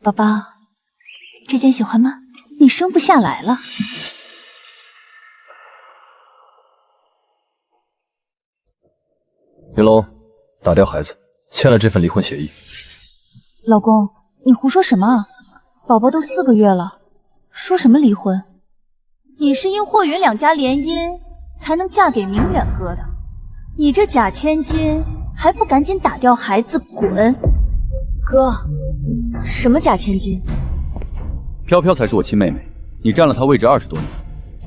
宝宝，这件喜欢吗？你生不下来了。云龙，打掉孩子，签了这份离婚协议。老公，你胡说什么啊？宝宝都4个月了，说什么离婚？你是因霍云两家联姻才能嫁给明远哥的，你这假千金还不赶紧打掉孩子滚！哥，什么假千金？飘飘才是我亲妹妹，你占了她位置20多年，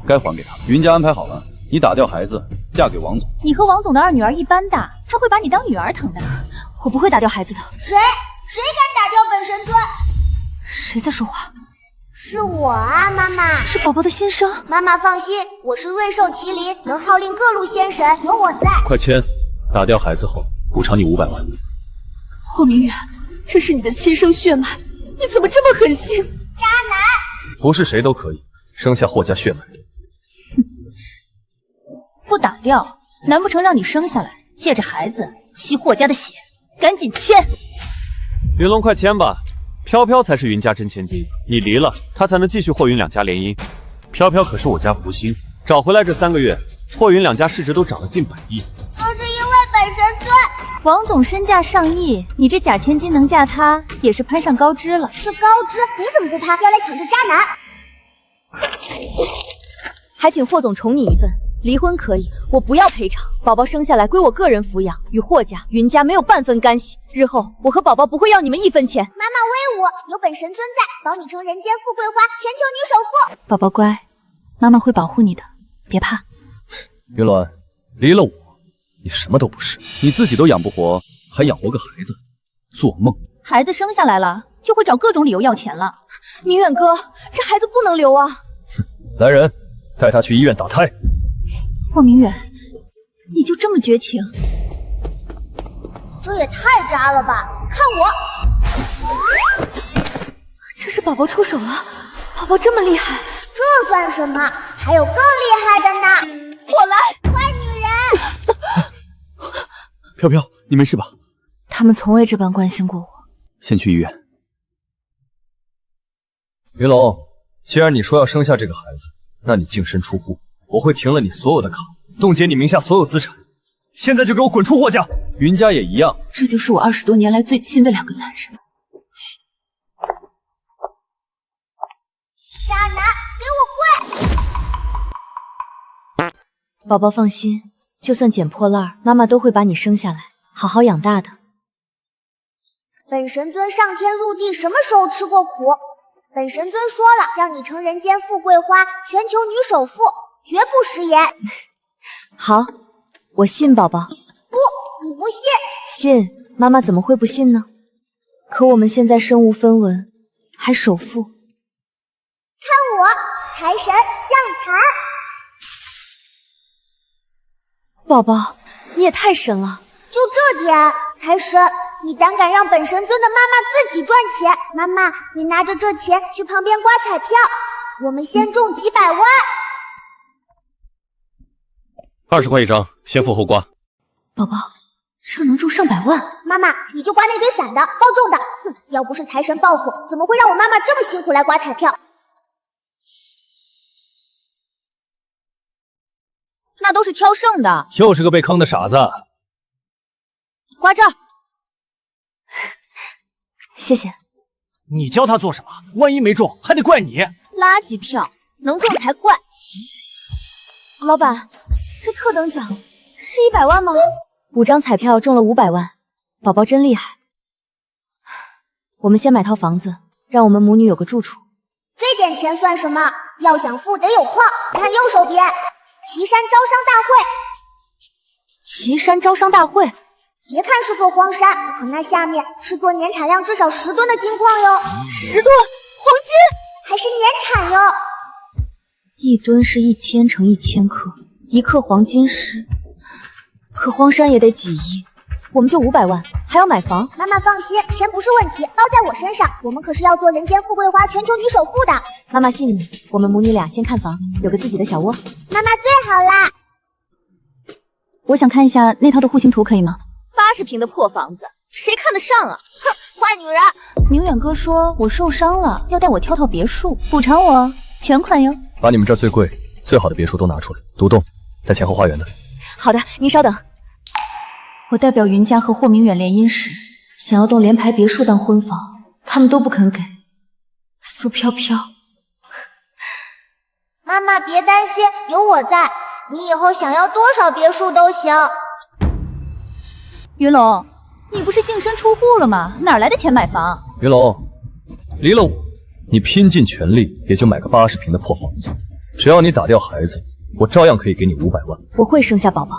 该还给她。云家安排好了，你打掉孩子，嫁给王总。你和王总的二女儿一般大，他会把你当女儿疼的。我不会打掉孩子的。谁敢打掉本神尊？谁在说话？是我啊，妈妈。是宝宝的心声。妈妈放心，我是瑞兽麒麟，能号令各路仙神，有我在。快签！打掉孩子后，补偿你500万。霍明远，这是你的亲生血脉，你怎么这么狠心？渣男！不是谁都可以生下霍家血脉。不打掉，难不成让你生下来，借着孩子吸霍家的血？赶紧签！云龙，快签吧！飘飘才是云家真千金，你离了，她才能继续霍云两家联姻。飘飘可是我家福星，找回来这3个月，霍云两家市值都涨了近100亿。都是因为本神尊。王总身价上亿，你这假千金能嫁他，也是攀上高枝了。这高枝，你怎么不怕？要来抢这渣男？还请霍总宠你一份。离婚可以，我不要赔偿。宝宝生下来归我个人抚养，与霍家、云家没有半分干系。日后我和宝宝不会要你们1分钱。妈妈威武，有本神尊在，保你成人间富贵花，全球女首富。宝宝乖，妈妈会保护你的，别怕。云鸾，离了我，你什么都不是。你自己都养不活，还养活个孩子，做梦！孩子生下来了，就会找各种理由要钱了。明远哥，这孩子不能留啊！来人，带他去医院打胎。霍明远，你就这么绝情？这也太渣了吧！看我！这是宝宝出手了，宝宝这么厉害，这算什么？还有更厉害的呢！我来！坏女人！飘飘，你没事吧？他们从未这般关心过我。先去医院。云龙，既然你说要生下这个孩子，那你净身出户。我会停了你所有的卡，冻结你名下所有资产。现在就给我滚出霍家！云家也一样。这就是我20多年来最亲的2个男人。渣男，给我跪！宝宝放心，就算捡破烂，妈妈都会把你生下来，好好养大的。本神尊上天入地，什么时候吃过苦？本神尊说了，让你成人间富贵花，全球女首富。绝不食言。好，我信宝宝。不，你不信。信，妈妈怎么会不信呢？可我们现在身无分文，还首富。看我，财神降坛。宝宝，你也太神了。就这点，财神，你胆敢让本神尊的妈妈自己赚钱？妈妈，你拿着这钱去旁边刮彩票，我们先中几百万。20块一张，先付后刮。宝宝，这能中上百万！妈妈，你就刮那堆散的，包中的。哼，要不是财神报复，怎么会让我妈妈这么辛苦来刮彩票？那都是挑剩的。又是个被坑的傻子。刮这儿。谢谢。你教他做什么？万一没中，还得怪你。垃圾票，能中才怪。老板。这特等奖是100万吗？5张彩票中了500万，宝宝真厉害。我们先买套房子，让我们母女有个住处。这点钱算什么？要想富得有矿。看右手边，岐山招商大会。岐山招商大会，别看是座荒山，可那下面是座年产量至少10吨的金矿哟。10吨黄金，还是年产哟。1吨是1000乘1000克。1克黄金是，可荒山也得几亿，我们就500万，还要买房。妈妈放心，钱不是问题，包在我身上。我们可是要做人间富贵花、全球女首富的。妈妈信你，我们母女俩先看房，有个自己的小窝。妈妈最好啦。我想看一下那套的户型图，可以吗？80平的破房子，谁看得上啊？哼，坏女人！明远哥说我受伤了，要带我跳别墅，补偿我全款哟。把你们这儿最贵、最好的别墅都拿出来，独栋带前后花园的。好的，您稍等。我代表云家和霍明远联姻时，想要动联排别墅当婚房，他们都不肯给。苏飘飘，妈妈别担心，有我在，你以后想要多少别墅都行。云龙，你不是净身出户了吗？哪来的钱买房？云龙，离了我，你拼尽全力也就买个80平的破房子。只要你打掉孩子，我照样可以给你500万。我会生下宝宝。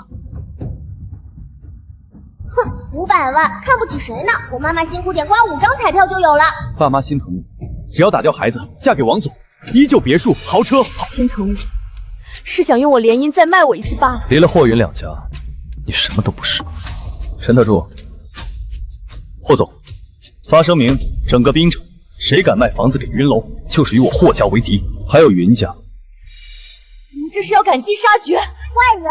哼，500万看不起谁呢？我妈妈辛苦点刮5张彩票就有了。爸妈心疼你，只要打掉孩子，嫁给王总，依旧别墅豪车。心疼我，是想用我联姻再卖我一次罢了。离了霍云两家，你什么都不是。陈特助，霍总，发声明，整个滨城谁敢卖房子给云楼，就是与我霍家为敌。还有云家，你们这是要赶尽杀绝！坏人！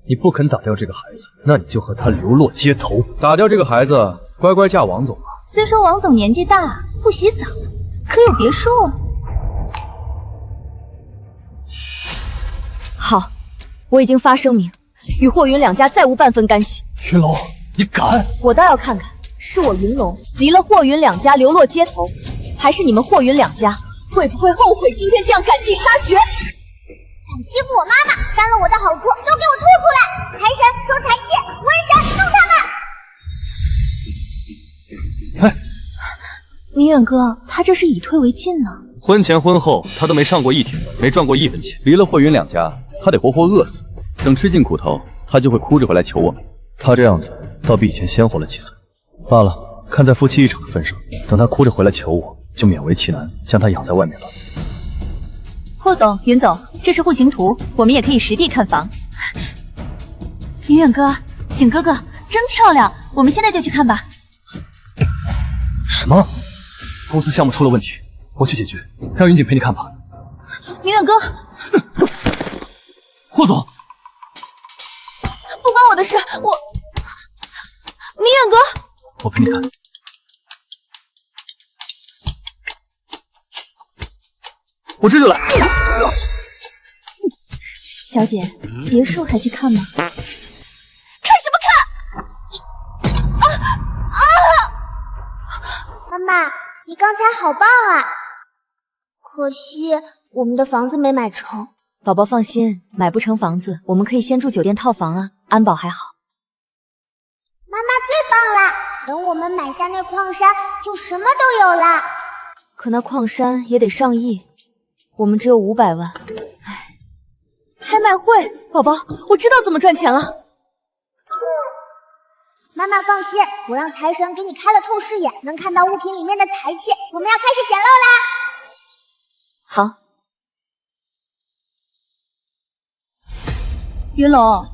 你不肯打掉这个孩子，那你就和他流落街头。打掉这个孩子，乖乖嫁王总吧。虽说王总年纪大，不洗澡，可有别墅啊。好，我已经发声明，与霍云两家再无半分干系。云楼，你敢？我倒要看看，是我云龙离了霍云两家流落街头，还是你们霍云两家会不会后悔今天这样赶尽杀绝？敢欺负我妈妈，沾了我的好处都给我吐出来！财神收财气，瘟神弄他们！明远哥，他这是以退为进呢。婚前婚后他都没上过一天班，没赚过1分钱。离了霍云两家，他得活活饿死。等吃尽苦头，他就会哭着回来求我们。他这样子倒比以前鲜活了几分。罢了，看在夫妻一场的份上，等他哭着回来求我，就勉为其难将他养在外面吧。霍总、云总，这是户型图，我们也可以实地看房。明远哥、景哥哥，真漂亮，我们现在就去看吧。什么？公司项目出了问题，我去解决，让云锦陪你看吧。明远哥，霍总，不关我的事，明远哥，我陪你看。我这就来。小姐，别墅还去看吗？看什么看？妈妈，你刚才好棒啊！可惜我们的房子没买成。宝宝放心，买不成房子，我们可以先住酒店套房啊，安保还好。妈妈最棒啦！等我们买下那矿山，就什么都有啦。可那矿山也得上亿，我们只有500万。唉，拍卖会，宝宝，我知道怎么赚钱了。妈妈放心，我让财神给你开了透视眼，能看到物品里面的财气。我们要开始捡漏啦！好，云龙，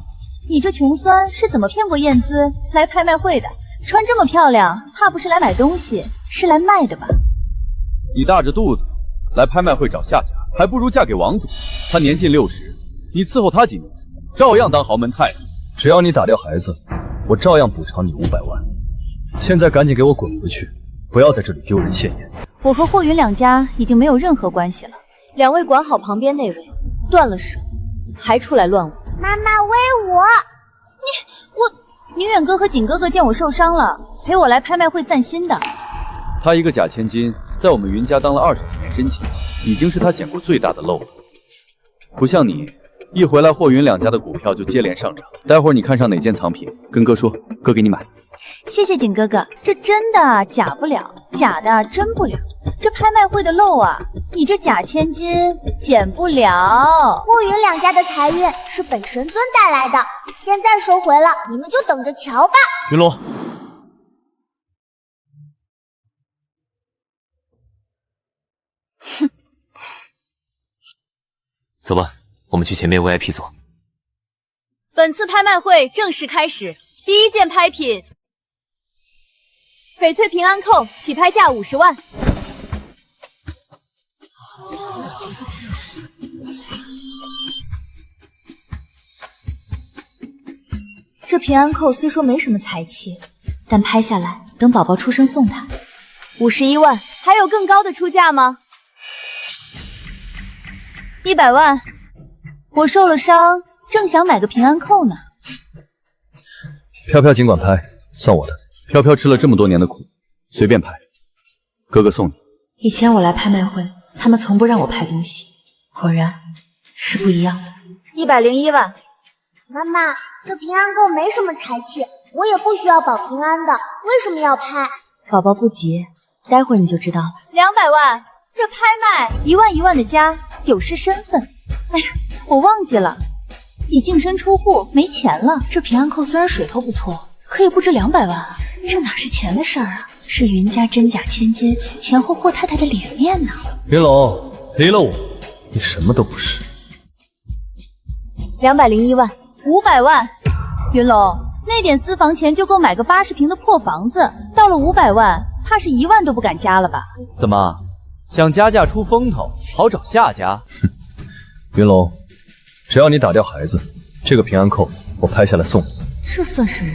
你这穷酸是怎么骗过燕姿来拍卖会的？穿这么漂亮，怕不是来买东西，是来卖的吧？你大着肚子来拍卖会找下家，还不如嫁给王总。他年近60，你伺候他几年，照样当豪门太太。只要你打掉孩子，我照样补偿你500万。现在赶紧给我滚回去，不要在这里丢人现眼。我和霍云两家已经没有任何关系了。两位管好旁边那位，断了手还出来乱我。妈妈威我！明远哥和景哥哥见我受伤了，陪我来拍卖会散心的。他一个假千金，在我们云家当了20几年真千金，已经是他捡过最大的漏了。不像你，一回来霍云两家的股票就接连上涨。待会儿你看上哪件藏品，跟哥说，哥给你买。谢谢景哥哥，这真的假不了，假的真不了。这拍卖会的漏啊，你这假千金捡不了。霍云两家的财运是本神尊带来的，现在收回了，你们就等着瞧吧。云龙，哼，走吧，我们去前面 VIP 座。本次拍卖会正式开始，第一件拍品翡翠平安扣，起拍价50万。这平安扣虽说没什么财气，但拍下来，等宝宝出生送他。51万，还有更高的出价吗？100万，我受了伤，正想买个平安扣呢。飘飘尽管拍，算我的。飘飘吃了这么多年的苦，随便拍。哥哥送你。以前我来拍卖会，他们从不让我拍东西，果然是不一样的。101万。妈妈，这平安扣没什么财气，我也不需要保平安的，为什么要拍？宝宝不急，待会儿你就知道了。200万，这拍卖1万1万的加，有失身份。哎呀，我忘记了，你净身出户没钱了。这平安扣虽然水头不错，可也不值200万啊，这哪是钱的事儿啊，是云家真假千金，前后霍太太的脸面呢。云龙，离了我，你什么都不是。201万。500万，云龙，那点私房钱就够买个80平的破房子，到了500万，怕是1万都不敢加了吧？怎么，想加价出风头，好找下家？哼，云龙，只要你打掉孩子，这个平安扣我拍下来送你。这算什么？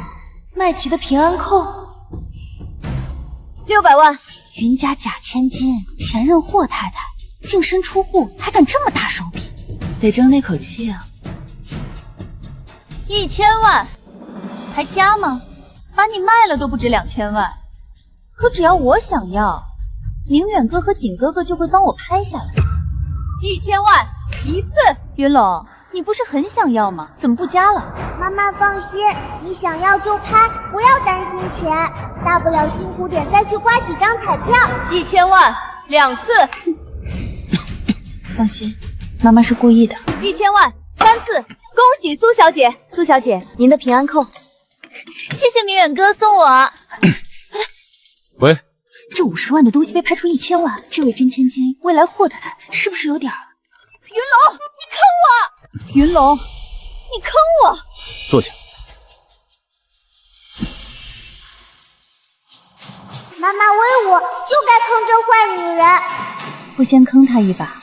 卖旗的平安扣？600万，云家假千金，前任霍太太，净身出户，还敢这么大手笔，得争那口气啊！1000万，还加吗？把你卖了都不值2000万。可只要我想要，明远哥和景哥哥就会帮我拍下来。1000万一次。云龙，你不是很想要吗？怎么不加了？妈妈放心，你想要就拍，不要担心钱，大不了辛苦点再去刮几张彩票。1000万2次。放心，妈妈是故意的。1000万3次。恭喜苏小姐，苏小姐，您的平安扣。谢谢明远哥送我。喂，这50万的东西被拍出1000万，这位真千金，未来霍太太是不是有点？云龙，你坑我！云龙，你坑我！坐下。妈妈威我，就该坑这坏女人。不先坑她一把，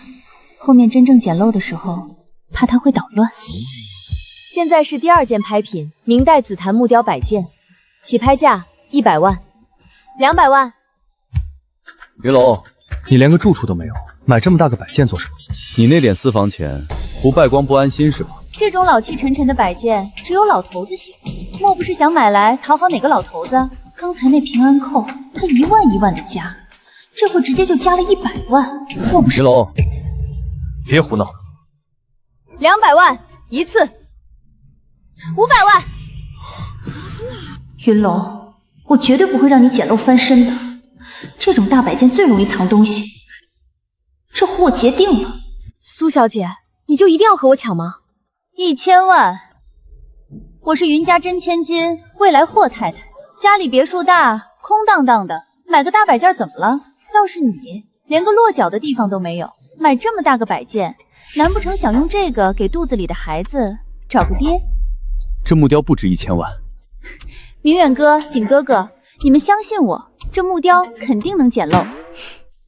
后面真正捡漏的时候，怕她会捣乱。现在是第2件拍品，明代紫檀木雕摆件，起拍价100万。200万。云龙，你连个住处都没有，买这么大个摆件做什么？你那点私房钱，不败光不安心是吧？这种老气沉沉的摆件，只有老头子喜欢，莫不是想买来讨好哪个老头子？刚才那平安扣，他1万1万的加，这会直接就加了100万，莫不是？云龙，别胡闹。200万一次。500万。云龙，我绝对不会让你捡漏翻身的。这种大摆件最容易藏东西，这和我结定了。苏小姐，你就一定要和我抢吗？1000万。我是云家真千金，未来霍太太，家里别墅大，空荡荡的，买个大摆件怎么了？倒是你，连个落脚的地方都没有，买这么大个摆件，难不成想用这个给肚子里的孩子找个爹？这木雕不值1000万。明远哥、景哥哥，你们相信我，这木雕肯定能捡漏。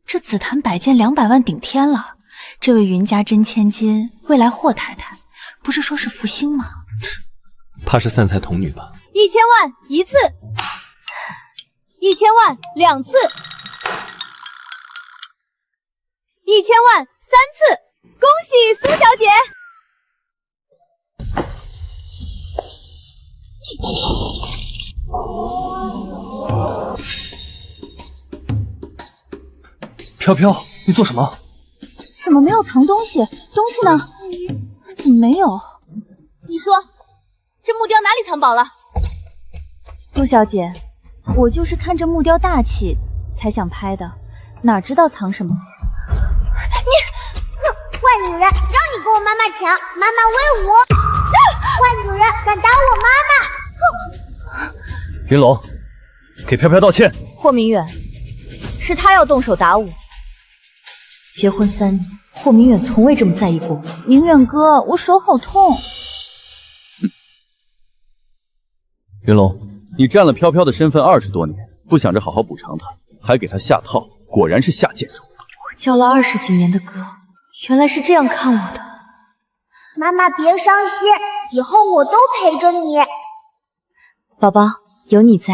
这紫檀摆件200万顶天了。这位云家真千金，未来霍太太，不是说是福星吗？怕是散财童女吧？1000万一次，1000万2次，1000万3次。恭喜苏小姐！飘飘，你做什么？怎么没有藏东西？东西呢？怎么没有？你说，这木雕哪里藏宝了？苏小姐，我就是看这木雕大气才想拍的，哪知道藏什么？坏女人，让你跟我妈妈抢，妈妈威武！坏女人，敢打我妈妈！哼！云龙，给飘飘道歉。霍明远，是他要动手打我。结婚3年，霍明远从未这么在意过我。明远哥，我手好痛。云龙，你占了飘飘的身份20多年，不想着好好补偿她，还给她下套，果然是下贱种。我教了20几年的歌，原来是这样看我的。妈妈别伤心，以后我都陪着你。宝宝，有你在，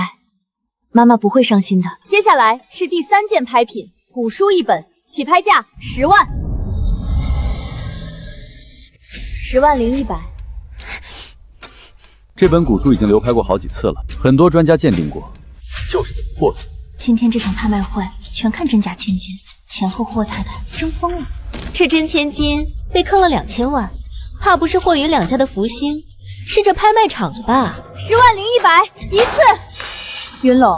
妈妈不会伤心的。接下来是第3件拍品，古书1本，起拍价10万，10万零100。这本古书已经流拍过好几次了，很多专家鉴定过，就是本破书。今天这场拍卖会全看真假千金，前后霍太太争疯了。这真千金被坑了2000万，怕不是霍云两家的福星，是这拍卖场的吧？10万零100一次。云龙，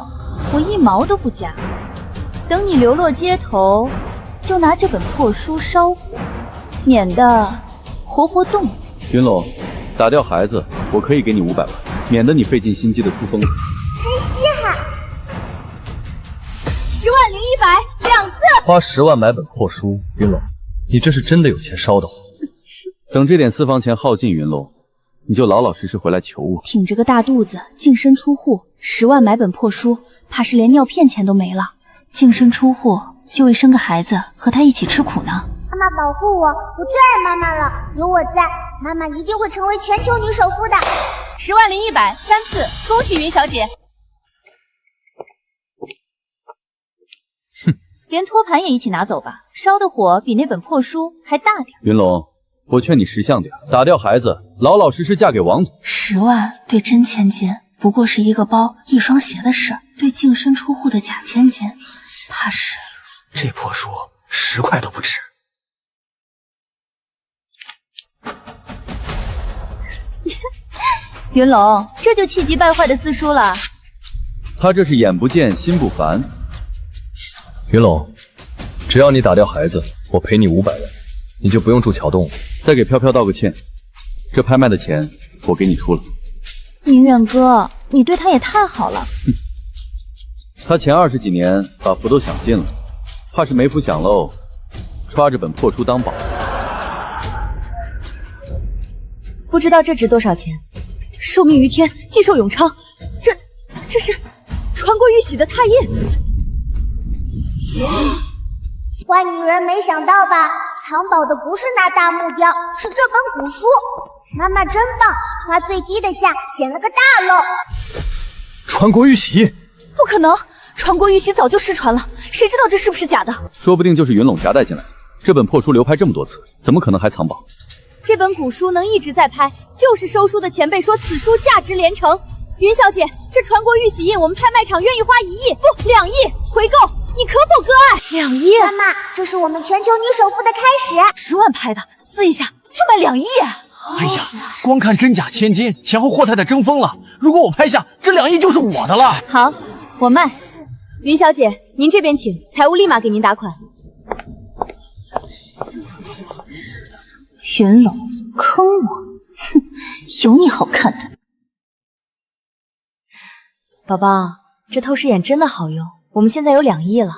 我1毛都不加，等你流落街头，就拿这本破书烧火，免得活活冻死。云龙，打掉孩子，我可以给你500万，免得你费尽心机的出风头。真稀罕。10万零1002次。花10万买本破书，云龙，你这是真的有钱烧得慌。等这点私房钱耗尽，云龙，你就老老实实回来求我。挺着个大肚子，净身出户，10万买本破书，怕是连尿片钱都没了。净身出户就为生个孩子，和他一起吃苦呢。妈妈保护我，我最爱妈妈了。有我在，妈妈一定会成为全球女首富的。10万零100 3次，恭喜云小姐。哼，连托盘也一起拿走吧，烧的火比那本破书还大点。云龙，我劝你识相点，打掉孩子，老老实实嫁给王总。10万对真千金不过是一个包一双鞋的事，对净身出户的假千金，怕是这破书10块都不值。云龙，这就气急败坏的四叔了。他这是眼不见心不烦。云龙，只要你打掉孩子，我赔你500万，你就不用住桥洞了。再给飘飘道个歉，这拍卖的钱我给你出了。明远哥，你对他也太好了。他前20几年把福都享尽了，怕是没福享喽，抓着本破书当宝。不知道这值多少钱？受命于天，既寿永昌。这是传国玉玺的拓印。坏女人没想到吧？藏宝的不是那大木雕，是这本古书。妈妈真棒，花最低的价捡了个大漏。传国玉玺？不可能，传国玉玺早就失传了，谁知道这是不是假的？说不定就是云龙夹带进来的。这本破书流拍这么多次，怎么可能还藏宝？这本古书能一直在拍，就是收书的前辈说此书价值连城。云小姐，这传国玉玺印我们拍卖场愿意花1亿，不2亿回购，你可否割爱？2亿？妈妈，这是我们全球女首富的开始。10万拍的，撕一下就卖2亿。哎呀，光看真假千金，前后霍太太争疯了。如果我拍下，这2亿就是我的了。好，我卖。云小姐，您这边请，财务立马给您打款。云龙坑我，哼，有你好看的。宝宝，这透视眼真的好用，我们现在有2亿了。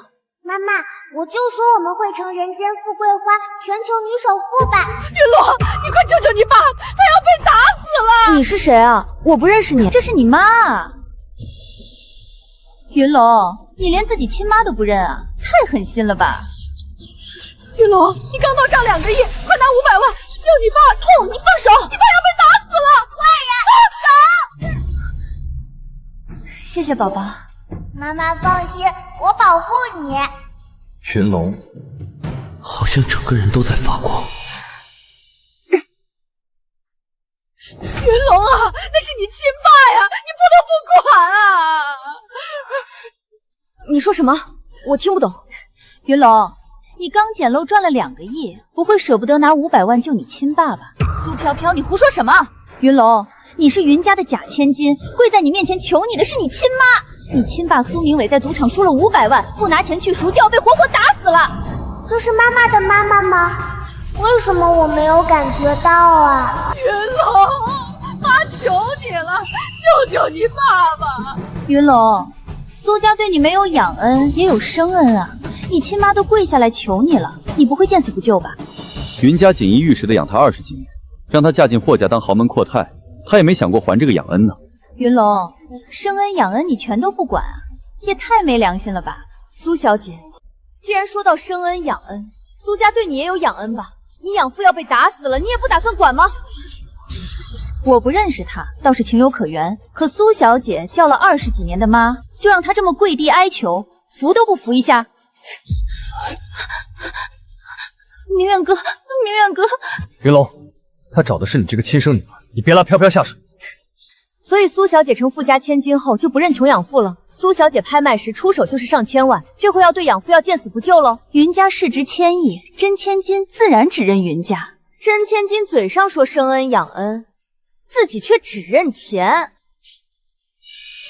妈妈，我就说我们会成人间富贵花，全球女首富吧。云龙，你快救救你爸，他要被打死了！你是谁啊？我不认识你。这是你妈啊！云龙，你连自己亲妈都不认啊，太狠心了吧！云龙，你刚到账2个亿，快拿500万去救你爸！痛，你放手！你爸要被打死了！坏人，放手！谢谢宝宝。妈妈放心，我保护你。云龙，好像整个人都在发光。云龙啊，那是你亲爸呀，你不能不管啊！你说什么？我听不懂。云龙，你刚捡漏赚了2个亿，不会舍不得拿500万救你亲爸吧？苏飘飘，你胡说什么？云龙，你是云家的假千金，跪在你面前求你的是你亲妈。你亲爸苏明伟在赌场输了500万，不拿钱去赎，就要被活活打死了。这是妈妈的妈妈吗？为什么我没有感觉到啊？云龙，妈求你了，救救你爸爸！云龙，苏家对你没有养恩，也有生恩啊。你亲妈都跪下来求你了，你不会见死不救吧？云家锦衣玉食的养她20几年，让她嫁进霍家当豪门阔太，她也没想过还这个养恩呢。云龙，生恩养恩你全都不管啊，也太没良心了吧！苏小姐，既然说到生恩养恩，苏家对你也有养恩吧？你养父要被打死了，你也不打算管吗？我不认识他，倒是情有可原。可苏小姐叫了20几年的妈，就让他这么跪地哀求，扶都不扶一下？明远哥，明远哥，云龙，他找的是你这个亲生女儿，你别拉飘飘下水。所以苏小姐成富家千金后就不认穷养父了。苏小姐拍卖时出手就是上千万，这回要对养父要见死不救喽。云家市值1000亿，真千金自然只认云家。真千金嘴上说生恩养恩，自己却只认钱。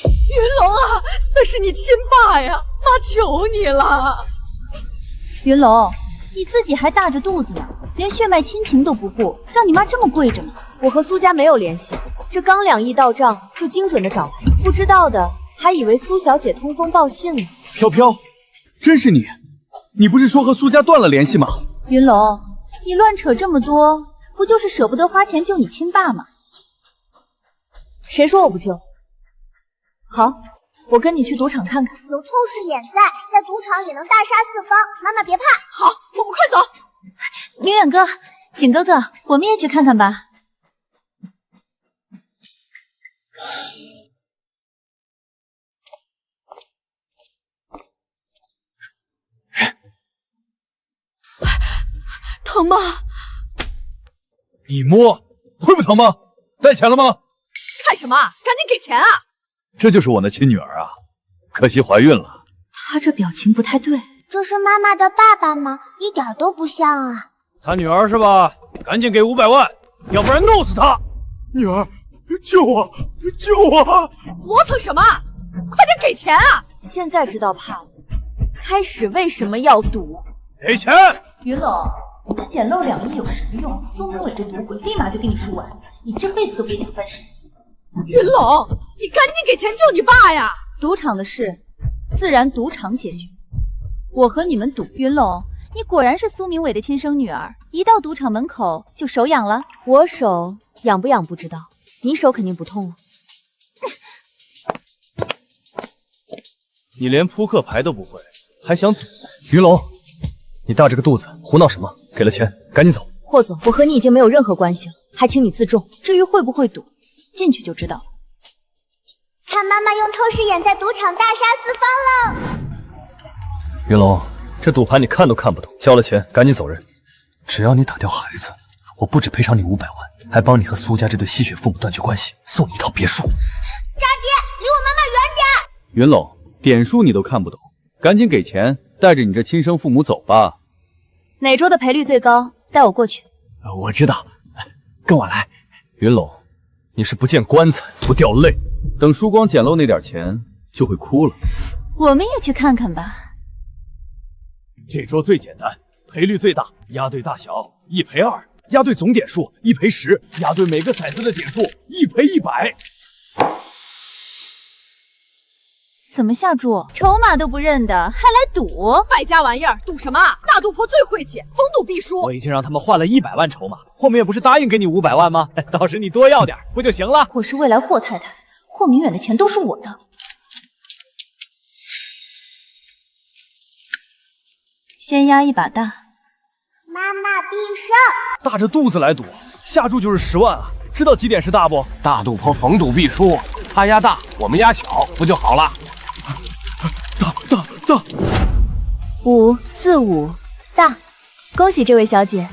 云龙啊，那是你亲爸呀，妈求你了。云龙，你自己还大着肚子呢，连血脉亲情都不顾，让你妈这么跪着吗？我和苏家没有联系，这刚2亿到账就精准的找来，不知道的还以为苏小姐通风报信呢。飘飘，真是你？你不是说和苏家断了联系吗？云龙，你乱扯这么多，不就是舍不得花钱救你亲爸吗？谁说我不救？好，我跟你去赌场看看。有透视眼在赌场也能大杀四方。妈妈别怕。好，我们快走。明远哥，景哥哥，我们也去看看吧。疼吗？你摸会不疼吗？带钱了吗？看什么？赶紧给钱啊！这就是我的亲女儿啊，可惜怀孕了。他这表情不太对。这是妈妈的爸爸吗？一点都不像啊。他女儿是吧？赶紧给500万，要不然弄死他！女儿，救我！救我！磨蹭什么？快点给钱啊！现在知道怕了。开始为什么要赌？给钱！云龙，那捡漏2亿有什么用？苏明伟这赌鬼立马就给你输完，你这辈子都别想翻身。云龙，你赶紧给钱救你爸呀！赌场的事，自然赌场解决。我和你们赌。云龙，你果然是苏明伟的亲生女儿，一到赌场门口就手痒了。我手痒不痒不知道，你手肯定不痛了。你连扑克牌都不会，还想赌？云龙，你大着个肚子胡闹什么？给了钱，赶紧走。霍总，我和你已经没有任何关系了，还请你自重。至于会不会赌，进去就知道了。看妈妈用透视眼在赌场大杀四方了。云龙，这赌盘你看都看不懂，交了钱赶紧走人。只要你打掉孩子，我不止赔偿你500万，还帮你和苏家这对吸血父母断绝关系，送你一套别墅。渣爹，离我妈妈远点！云龙，点数你都看不懂，赶紧给钱，带着你这亲生父母走吧。哪桌的赔率最高？带我过去。我知道，跟我来。云龙，你是不见棺材不掉泪。等输光捡漏那点钱，就会哭了。我们也去看看吧。这桌最简单，赔率最大，押对大小1赔2，押对总点数1赔10，押对每个骰子的点数1赔100。怎么下注？筹码都不认得，还来赌？败家玩意儿，赌什么？大赌婆最晦气，逢赌必输。我已经让他们换了100万筹码，后面不是答应给你500万吗？到时你多要点不就行了？我是未来霍太太，霍明远的钱都是我的。先压一把大。妈妈必胜！大着肚子来赌，下注就是10万啊！知道几点是大不？大赌婆逢赌必输，他压大，我们压小，不就好了？大5、4、5，大！恭喜这位小姐。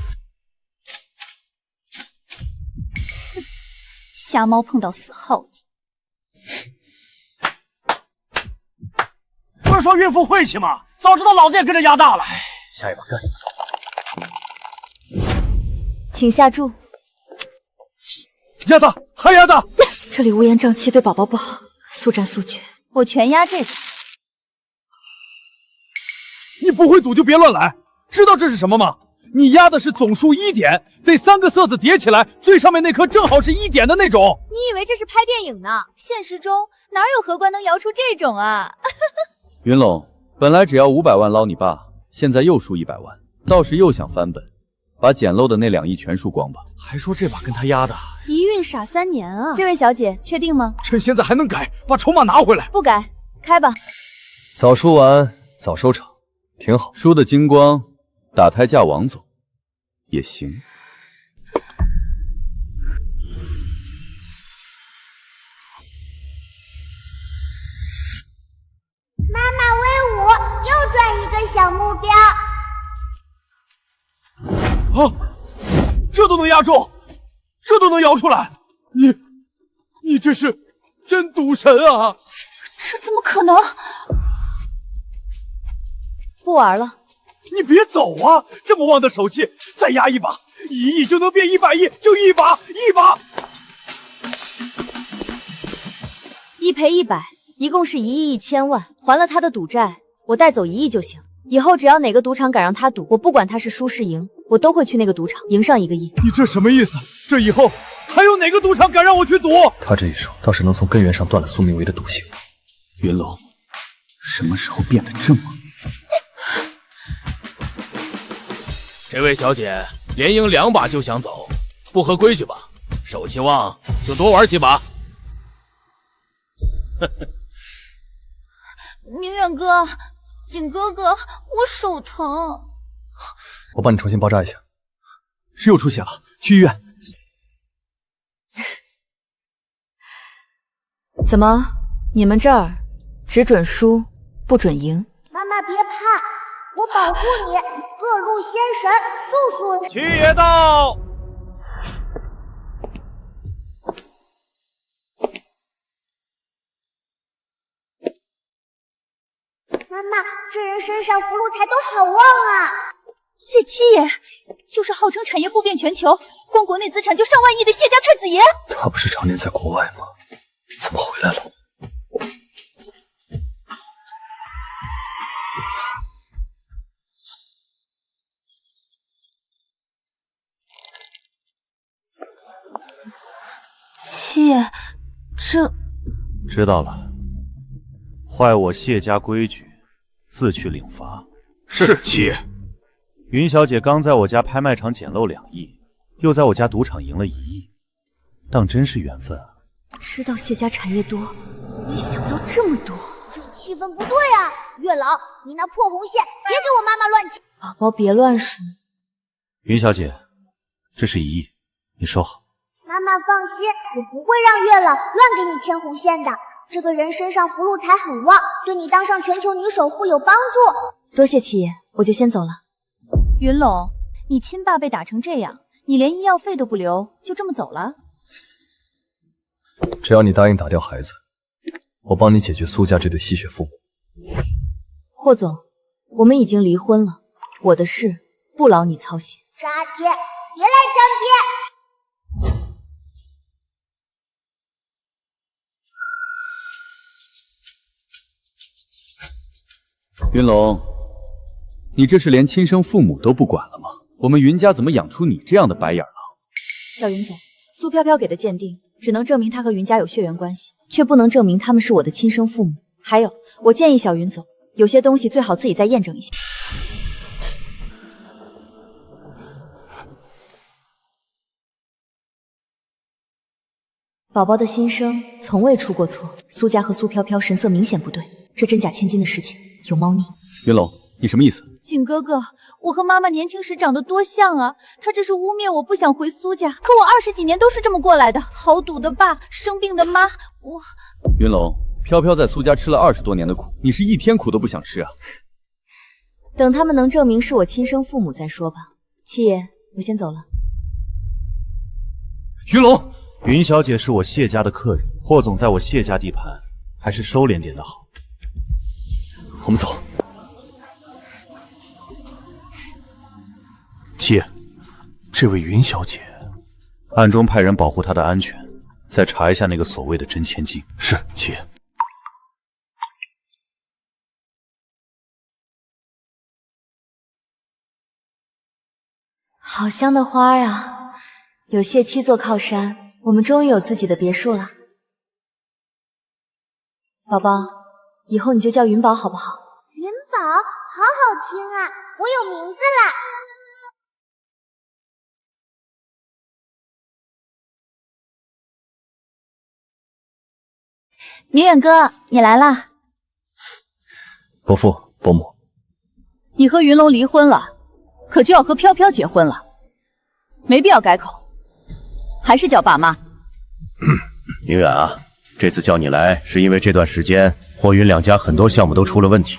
瞎猫碰到死耗子。不是说孕妇晦气吗？早知道老子也跟着压大了。下一把干。请下注。压大，还压大！这里乌烟瘴气，对宝宝不好，速战速决。我全压这个。你不会赌就别乱来，知道这是什么吗？你压的是总数1点，得3个色子叠起来，最上面那颗正好是1点的那种。你以为这是拍电影呢？现实中哪有荷官能摇出这种啊？云龙，本来只要500万捞你爸，现在又输100万，倒是又想翻本，把捡漏的那2亿全输光吧。还说这把跟他压的，一孕傻3年啊！这位小姐，确定吗？趁现在还能改，把筹码拿回来。不改，开吧。早输完早收场，挺好。输的精光，打胎嫁王总也行。小目标。啊，这都能压中，这都能摇出来，你这是真赌神啊！这怎么可能？不玩了。你别走啊！这么旺的手气，再压一把，1亿就能变100亿，就一把。1赔100，一共是1亿1000万，还了他的赌债，我带走1亿就行。以后只要哪个赌场敢让他赌，我不管他是输是赢，我都会去那个赌场赢上1个亿。你这什么意思？这以后还有哪个赌场敢让我去赌？他这一手倒是能从根源上断了苏明维的毒性。云龙，什么时候变得这么……这位小姐连赢2把就想走，不合规矩吧？手气旺就多玩几把。明远哥，景哥哥，我手疼。我帮你重新包扎一下。是又出血了，去医院。怎么，你们这儿只准输不准赢？妈妈别怕，我保护你，各路仙神速速。七爷到。妈妈，这人身上福禄财都好旺啊！谢七爷，就是号称产业布遍全球，光国内资产就上万亿的谢家太子爷。他不是常年在国外吗？怎么回来了？七爷，这知道了，坏我谢家规矩，自去领罚。是七爷。云小姐刚在我家拍卖场捡漏2亿，又在我家赌场赢了1亿，当真是缘分啊！知道谢家产业多，没想到这么多。这气氛不对啊！月老，你那破红线别给我妈妈乱牵。宝宝别乱说。云小姐，这是1亿，你收好。妈妈放心，我不会让月老乱给你牵红线的。这个人身上福禄财很旺，对你当上全球女首富有帮助。多谢七爷，我就先走了。云龙，你亲爸被打成这样，你连医药费都不留，就这么走了？只要你答应打掉孩子，我帮你解决苏家这对吸血父母。霍总，我们已经离婚了，我的事不劳你操心。渣爹，别来沾边！云龙，你这是连亲生父母都不管了吗？我们云家怎么养出你这样的白眼狼？小云总，苏飘飘给的鉴定只能证明她和云家有血缘关系，却不能证明他们是我的亲生父母。还有，我建议小云总，有些东西最好自己再验证一下。宝宝的心声从未出过错，苏家和苏飘飘神色明显不对，这真假千金的事情有猫腻。云龙，你什么意思？景哥哥，我和妈妈年轻时长得多像啊！他这是污蔑我不想回苏家，可我20几年都是这么过来的。豪赌的爸，生病的妈，我……云龙，飘飘在苏家吃了20多年的苦，你是一天苦都不想吃啊？等他们能证明是我亲生父母再说吧。七爷，我先走了。云龙，云小姐是我谢家的客人，霍总在我谢家地盘，还是收敛点的好。我们走。七爷，这位云小姐，暗中派人保护她的安全，再查一下那个所谓的真千金。是，七爷。好香的花啊！有谢妻做靠山，我们终于有自己的别墅了。宝宝，以后你就叫云宝好不好？云宝，好好听啊！我有名字啦！明远哥，你来啦！伯父、伯母，你和云龙离婚了，可就要和飘飘结婚了，没必要改口，还是叫爸妈。明远啊，这次叫你来是因为这段时间霍云两家很多项目都出了问题，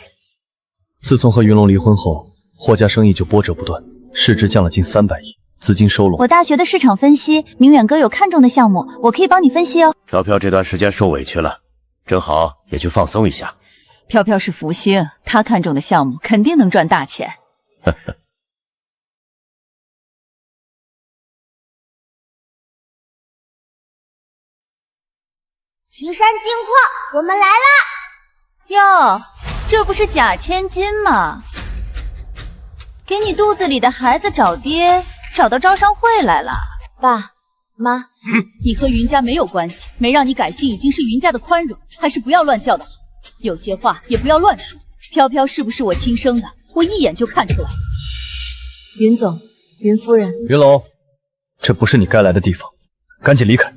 自从和云龙离婚后，霍家生意就波折不断，市值降了近300亿，资金收拢。我大学的市场分析，明远哥有看中的项目，我可以帮你分析哦。飘飘这段时间受委屈了，正好也去放松一下。飘飘是福星，他看中的项目肯定能赚大钱。呵呵。岐山金矿，我们来啦！哟，这不是假千金吗？给你肚子里的孩子找爹，找到招商会来了。爸妈，你和云家没有关系，没让你改姓已经是云家的宽容，还是不要乱叫的好。有些话也不要乱说。飘飘是不是我亲生的，我一眼就看出来。云总，云夫人，云龙，这不是你该来的地方，赶紧离开。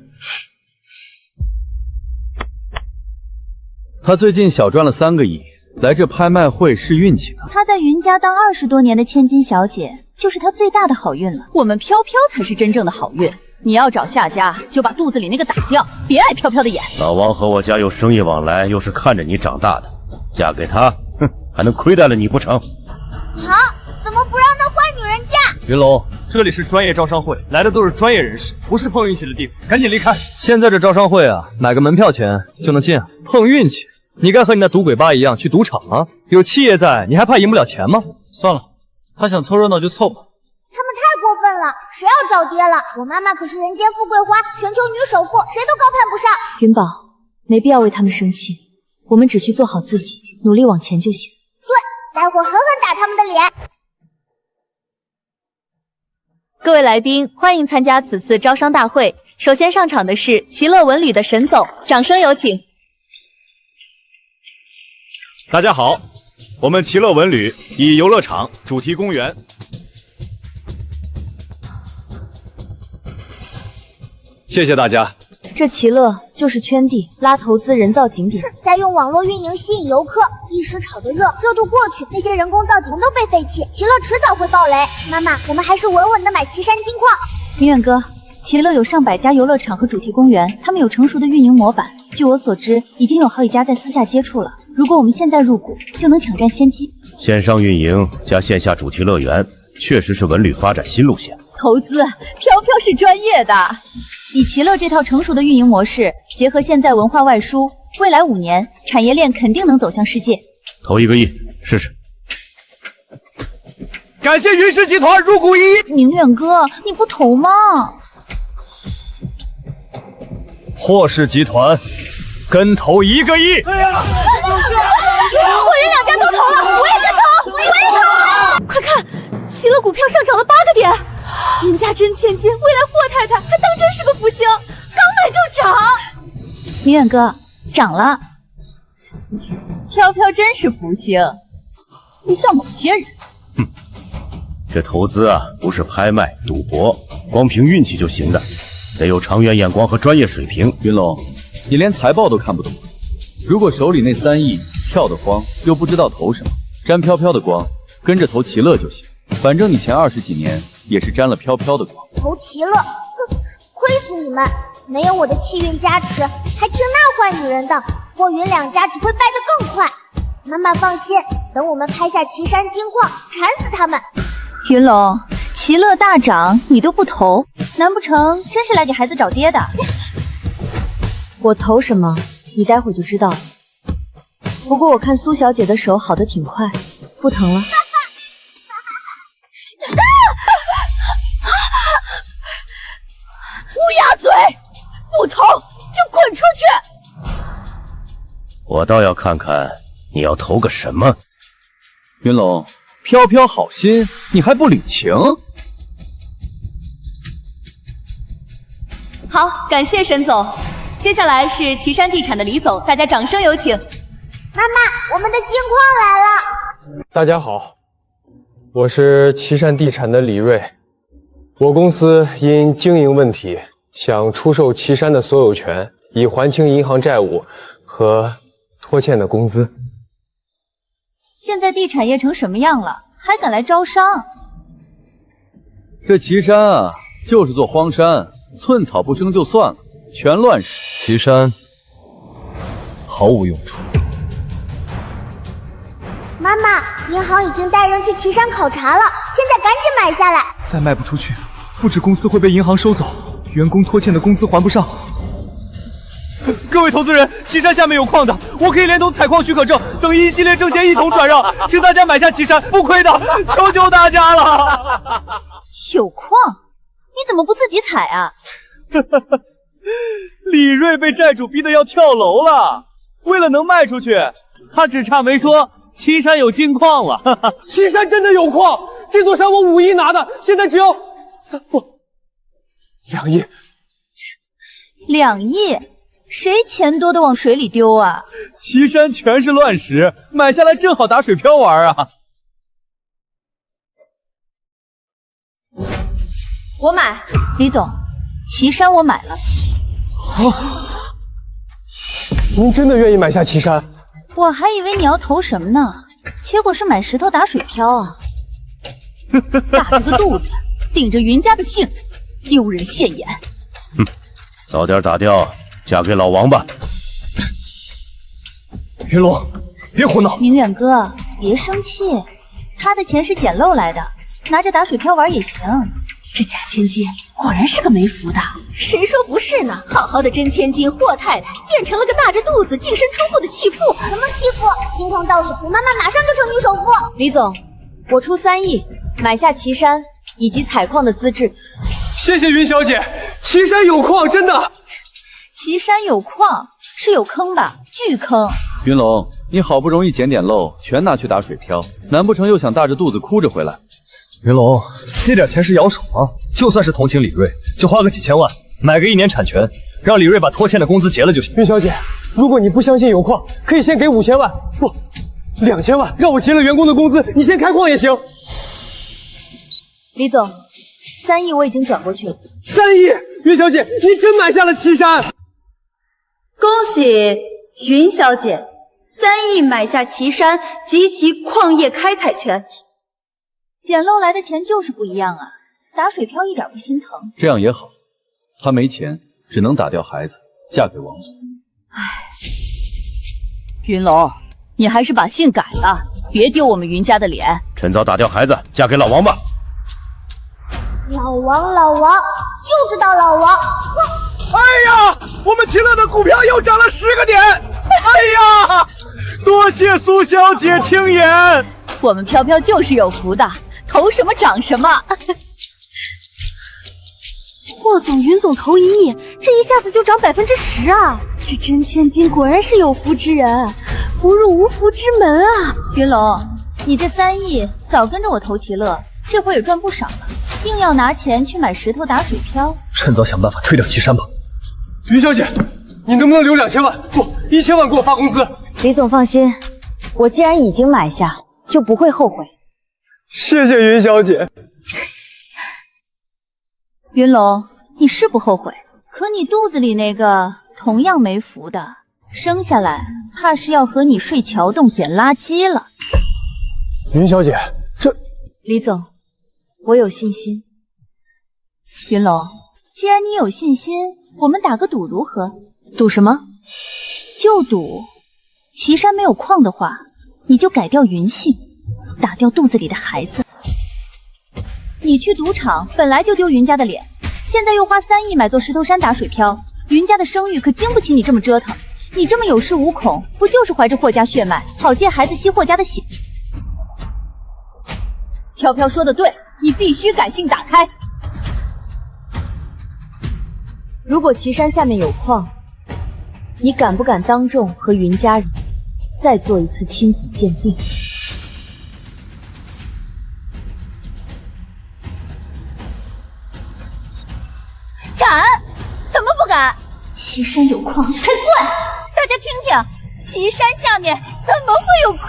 他最近小赚了3个亿，来这拍卖会试运气呢。她在云家当20多年的千金小姐，就是她最大的好运了。我们飘飘才是真正的好运。你要找下家，就把肚子里那个打掉，别碍飘飘的眼。老王和我家有生意往来，又是看着你长大的，嫁给他，哼，还能亏待了你不成？好，怎么不让那坏女人嫁？云龙，这里是专业招商会，来的都是专业人士，不是碰运气的地方，赶紧离开。现在这招商会啊，买个门票钱就能进啊，碰运气？你该和你那赌鬼爸一样去赌场啊！有七爷在，你还怕赢不了钱吗？算了，他想凑热闹就凑吧。他们太过分了，谁要找爹了？我妈妈可是人间富贵花，全球女首富，谁都高攀不上。云宝，没必要为他们生气，我们只需做好自己，努力往前就行。对，待会儿狠狠打他们的脸。各位来宾，欢迎参加此次招商大会。首先上场的是齐乐文旅的沈总，掌声有请。大家好，我们齐乐文旅以游乐场、主题公园。谢谢大家。这齐乐就是圈地拉投资人造景点，再用网络运营吸引游客，一时炒得热，热度过去，那些人工造景都被废弃，齐乐迟早会爆雷。妈妈，我们还是稳稳的买岐山金矿。明远哥，齐乐有上百家游乐场和主题公园，他们有成熟的运营模板。据我所知，已经有好几家在私下接触了。如果我们现在入股，就能抢占先机。线上运营加线下主题乐园，确实是文旅发展新路线。投资，飘飘是专业的。以齐乐这套成熟的运营模式，结合现在文化外输，未来5年产业链肯定能走向世界。投1个亿试试。感谢云氏集团入股1亿。明远哥，你不投吗？霍氏集团跟投1个亿。对呀，霍云2家都投了，我也跟投，我也投。快看，齐乐股票上涨了8个点。云家真千金，未来霍太太还当真是个福星，刚买就涨。明远哥，涨了。飘飘真是福星，不像某些人。这投资啊，不是拍卖、赌博，光凭运气就行的，得有长远眼光和专业水平。云龙，你连财报都看不懂，如果手里那3亿跳得慌，又不知道投什么，沾飘飘的光，跟着投齐乐就行。反正你前20几年也是沾了飘飘的光。投齐乐，哼，亏死你们！没有我的气运加持，还听那坏女人的，霍云2家只会败得更快。妈妈放心，等我们拍下岐山金矿，馋死他们。云龙，齐乐大涨，你都不投，难不成真是来给孩子找爹的？我投什么，你待会儿就知道了。不过我看苏小姐的手好得挺快，不疼了。乌鸦嘴，不投就滚出去！我倒要看看你要投个什么。云龙，飘飘好心，你还不领情？好，感谢沈总。接下来是岐山地产的李总，大家掌声有请。妈妈，我们的金矿来了！大家好，我是岐山地产的李瑞。我公司因经营问题，想出售岐山的所有权，以还清银行债务和拖欠的工资。现在地产业成什么样了，还敢来招商？这岐山啊，就是座荒山，寸草不生就算了，全乱使。岐山毫无用处。妈，妈妈，银行已经带人去岐山考察了，现在赶紧买下来。再卖不出去，不止公司会被银行收走，员工拖欠的工资还不上。各位投资人，岐山下面有矿的，我可以连同采矿许可证等一系列证件一同转让，请大家买下岐山，不亏的，求求大家了！有矿？你怎么不自己采啊？李锐被债主逼得要跳楼了，为了能卖出去，他只差没说岐山有金矿了。岐山真的有矿，这座山我5亿拿的，现在只有2亿。2亿？谁钱多的往水里丢啊？岐山全是乱石，买下来正好打水漂玩啊！我买，李总，岐山我买了。您真的愿意买下岐山？我还以为你要投什么呢，结果是买石头打水漂啊！大着个肚子，顶着云家的姓，丢人现眼。早点打掉，嫁给老王吧。云龙，别胡闹！明远哥，别生气，他的钱是捡漏来的，拿着打水漂玩也行。这假千金果然是个没福的，谁说不是呢？好好的真千金霍太太变成了个大着肚子净身出户的弃妇。什么弃妇？金矿到手，胡妈妈马上就成女首富。李总，我出3亿买下岐山以及采矿的资质。谢谢云小姐，岐山有矿，真的。岐山有矿是有坑吧？巨坑！云龙，你好不容易捡点漏，全拿去打水漂，难不成又想大着肚子哭着回来？云龙，那点钱是摇手吗？就算是同情李锐，就花个几千万买个1年产权，让李锐把拖欠的工资结了就行。云小姐，如果你不相信有矿，可以先给5000万，不，2000万，让我结了员工的工资，你先开矿也行。李总，3亿我已经转过去了。3亿，云小姐，你真买下了岐山！恭喜云小姐，3亿买下岐山及其矿业开采权。捡漏来的钱就是不一样啊，打水漂一点不心疼。这样也好，她没钱，只能打掉孩子，嫁给王总。唉，云龙，你还是把姓改了，别丢我们云家的脸。趁早打掉孩子，嫁给老王吧。老王，就知道老王。哼！哎呀，我们齐乐的股票又涨了10个点！哎呀，多谢苏小姐轻言。我们飘飘就是有福的，投什么涨什么。霍总、云总投1亿，这一下子就涨10%啊！这真千金果然是有福之人，不入无福之门啊！云龙，你这3亿早跟着我投齐乐，这会儿也赚不少了，硬要拿钱去买石头打水漂，趁早想办法退掉岐山吧。云小姐，你能不能留2000万？不，1000万给我发工资。李总放心，我既然已经买下，就不会后悔。谢谢云小姐。云龙，你是不后悔，可你肚子里那个同样没福的，生下来怕是要和你睡桥洞捡垃圾了。云小姐，这……李总，我有信心。云龙，既然你有信心，我们打个赌如何？赌什么？就赌岐山没有矿的话，你就改掉云姓，打掉肚子里的孩子。你去赌场本来就丢云家的脸，现在又花3亿买座石头山打水漂，云家的声誉可经不起你这么折腾。你这么有恃无恐，不就是怀着霍家血脉，好借孩子吸霍家的血？飘飘说的对，你必须改姓打开。如果岐山下面有矿，你敢不敢当众和云家人再做一次亲子鉴定？敢？怎么不敢？岐山有矿才怪！大家听听，岐山下面怎么会有矿？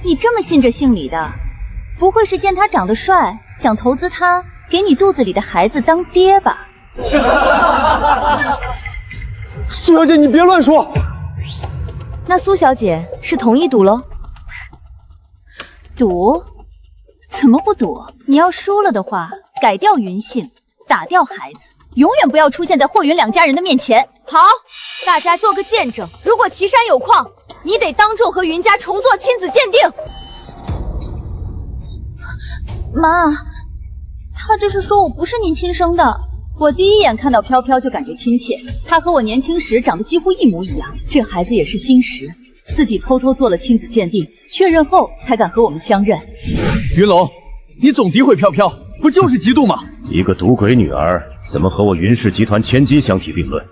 你这么信这姓李的，不会是见他长得帅，想投资他，给你肚子里的孩子当爹吧？苏小姐，你别乱说。那苏小姐是同意赌喽？赌？怎么不赌？你要输了的话，改掉云姓，打掉孩子，永远不要出现在霍云两家人的面前。好，大家做个见证，如果岐山有矿，你得当众和云家重做亲子鉴定。妈，他这是说我不是您亲生的。我第一眼看到飘飘就感觉亲切，她和我年轻时长得几乎一模一样。这孩子也是心实，自己偷偷做了亲子鉴定，确认后才敢和我们相认。云龙，你总诋毁飘飘，不就是嫉妒吗？一个赌鬼女儿，怎么和我云氏集团千金相提并论？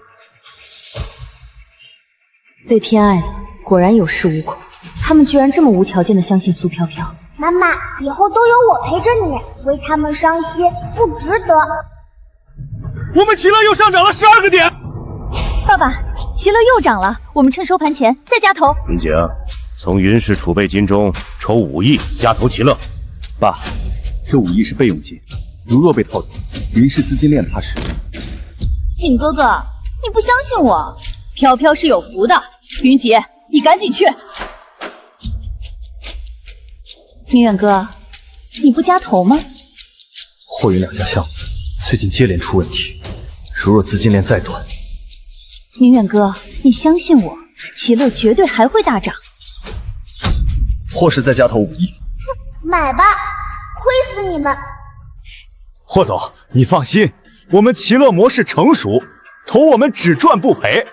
被偏爱的果然有恃无恐，他们居然这么无条件的相信苏飘飘。妈妈，以后都有我陪着你，为他们伤心不值得。我们齐乐又上涨了12个点。爸爸，齐乐又涨了，我们趁收盘前再加头。云景，从云氏储备金中抽5亿加投齐乐。爸，这5亿是备用金，如若被套走，云氏资金链塌实。景哥哥，你不相信我？飘飘是有福的，云姐，你赶紧去。明远哥，你不加头吗？霍云两家项目最近接连出问题，如若资金链再断，明远哥，你相信我，齐乐绝对还会大涨。或是再加投5亿。买吧，亏死你们！霍总，你放心，我们齐乐模式成熟，投我们只赚不赔，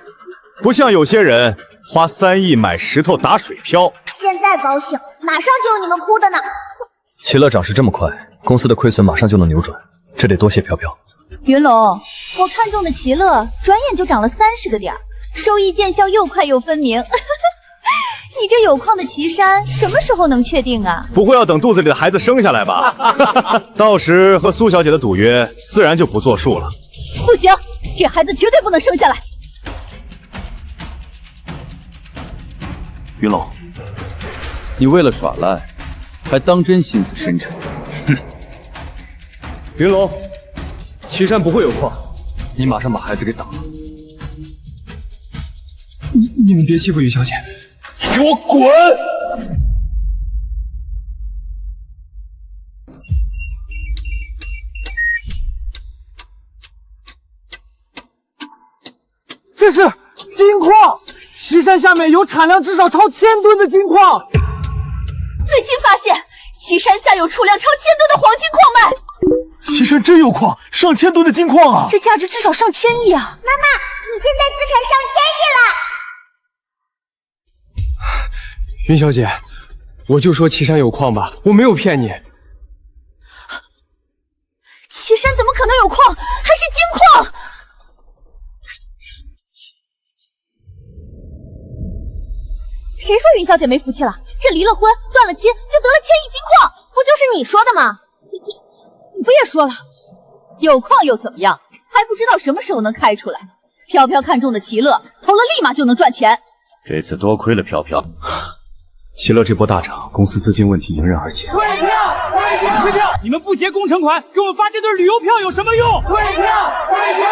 不像有些人花3亿买石头打水漂。现在高兴，马上就有你们哭的呢。齐乐涨势这么快，公司的亏损马上就能扭转，这得多谢飘飘。云龙，我看中的齐乐转眼就涨了30个点，收益见效又快又分明。你这有矿的岐山什么时候能确定啊？不会要等肚子里的孩子生下来吧？到时和苏小姐的赌约自然就不作数了。不行，这孩子绝对不能生下来。云龙，你为了耍赖，还当真心思深沉。哼！云龙，岐山不会有矿，你马上把孩子给打了。你们别欺负于小姐，给我滚！这是金矿，岐山下面有产量至少超1000吨的金矿。最新发现，岐山下有储量超1000吨的黄金矿脉。岐山真有矿，上千吨的金矿啊！这价值至少上千亿啊！妈妈，你现在资产上千亿了。云小姐，我就说岐山有矿吧，我没有骗你。岐山怎么可能有矿？还是金矿！谁说云小姐没福气了？这离了婚，断了亲，就得了1000亿金矿，不就是你说的吗？你不也说了，有矿又怎么样？还不知道什么时候能开出来。飘飘看中的齐乐，投了立马就能赚钱。这次多亏了飘飘。齐乐这波大涨，公司资金问题迎刃而解。退票！退票！退票！你们不结工程款，给我们发这对旅游票有什么用？退票！退票！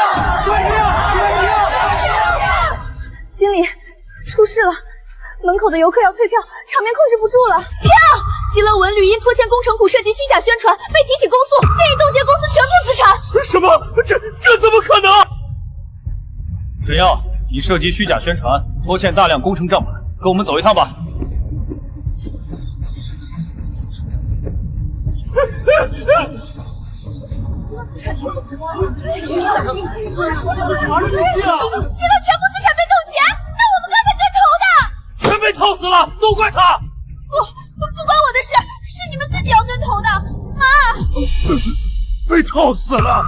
退票！退票！经理，出事了！门口的游客要退票，场面控制不住了！跳！齐乐文旅因拖欠工程库涉及虚假宣传，被提起公诉，现已冻结公司全部资产。什么？这怎么可能？沈耀，你涉及虚假宣传，拖欠大量工程账本，跟我们走一趟吧。齐乐资产全部被冻结，那我们刚才跟投的全被套死了，都怪他！不关我的事，是你们自己要跟投的，妈！被套死了，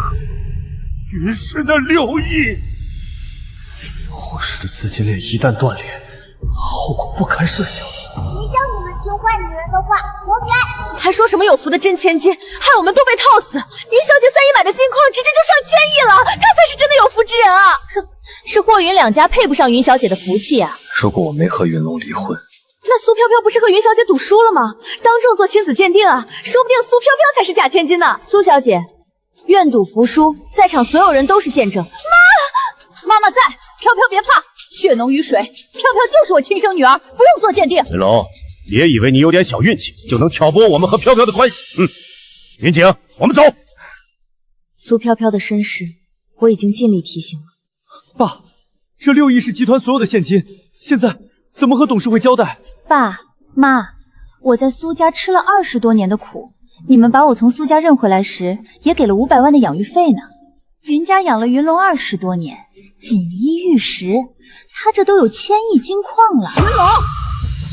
云氏的6亿。霍氏的资金链一旦断裂，后果不堪设想。谁叫你们听坏女人的话，活该！还说什么有福的真千金，害我们都被套死。云小姐3亿买的金矿，直接就上1000亿了，她才是真的有福之人啊！哼，是霍云两家配不上云小姐的福气啊！如果我没和云龙离婚，那苏飘飘不是和云小姐赌输了吗？当众做亲子鉴定啊，说不定苏飘飘才是假千金呢。苏小姐，愿赌服输，在场所有人都是见证。妈妈在，飘飘别怕，血浓于水，飘飘就是我亲生女儿，不用做鉴定。云龙，别以为你有点小运气就能挑拨我们和飘飘的关系。云景，我们走。苏飘飘的身世，我已经尽力提醒了。爸，这6亿是集团所有的现金，现在怎么和董事会交代？爸妈，我在苏家吃了20多年的苦，你们把我从苏家认回来时，也给了500万的养育费呢。云家养了云龙20多年，锦衣玉食，他这都有1000亿金矿了。云龙，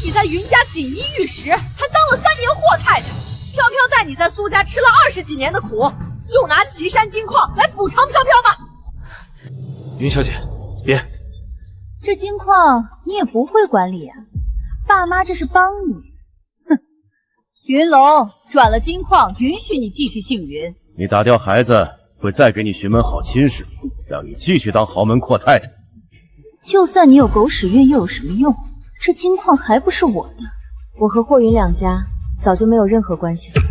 你在云家锦衣玉食，还当了3年霍太太。飘飘带你在苏家吃了20几年的苦，就拿岐山金矿来补偿飘飘吧。云小姐，别，这金矿你也不会管理啊？爸妈这是帮你。哼，云龙转了金矿，允许你继续姓云。你打掉孩子，会再给你寻门好亲事，让你继续当豪门阔太太。就算你有狗屎运又有什么用？这金矿还不是我的。我和霍云两家早就没有任何关系了，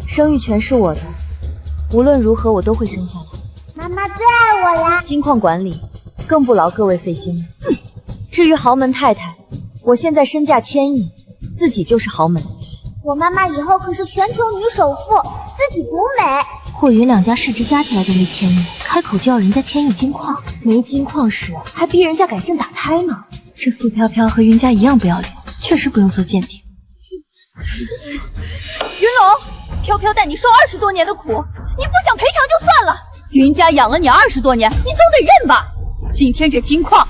生育权是我的，无论如何我都会生下来。妈妈最爱我啦！金矿管理更不劳各位费心了。至于豪门太太，我现在身价1000亿，自己就是豪门。我妈妈以后可是全球女首富，自己独美。霍云两家市值加起来都没1000亿，开口就要人家1000亿金矿，没金矿时还逼人家改姓打胎呢。这苏飘飘和云家一样不要脸，确实不用做鉴定。云龙，飘飘带你受20多年的苦，你不想赔偿就算了，云家养了你20多年，你总得认吧？今天这金矿，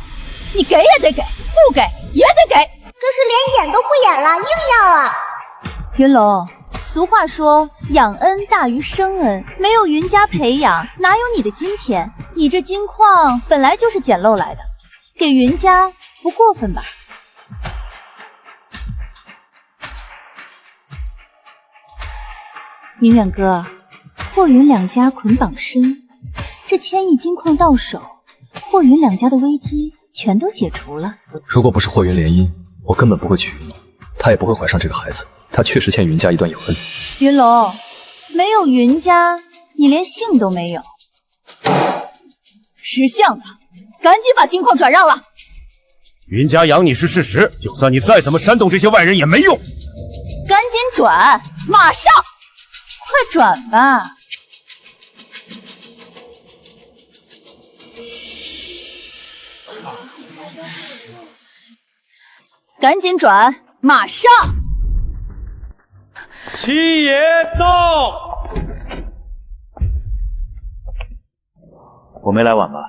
你给也得给，不给也得给。这是连演都不演了，硬要啊！云龙，俗话说养恩大于生恩，没有云家培养，哪有你的今天？你这金矿本来就是捡漏来的，给云家不过分吧？明远哥，霍云两家捆绑深，这1000亿金矿到手，霍云两家的危机全都解除了。如果不是霍云联姻，我根本不会娶云龙，她也不会怀上这个孩子。她确实欠云家一段有恩。云龙，没有云家，你连姓都没有。识相的，赶紧把金矿转让了。云家养你是事实，就算你再怎么煽动这些外人也没用。赶紧转，马上！快转吧。赶紧转，马上！七爷到。我没来晚吧？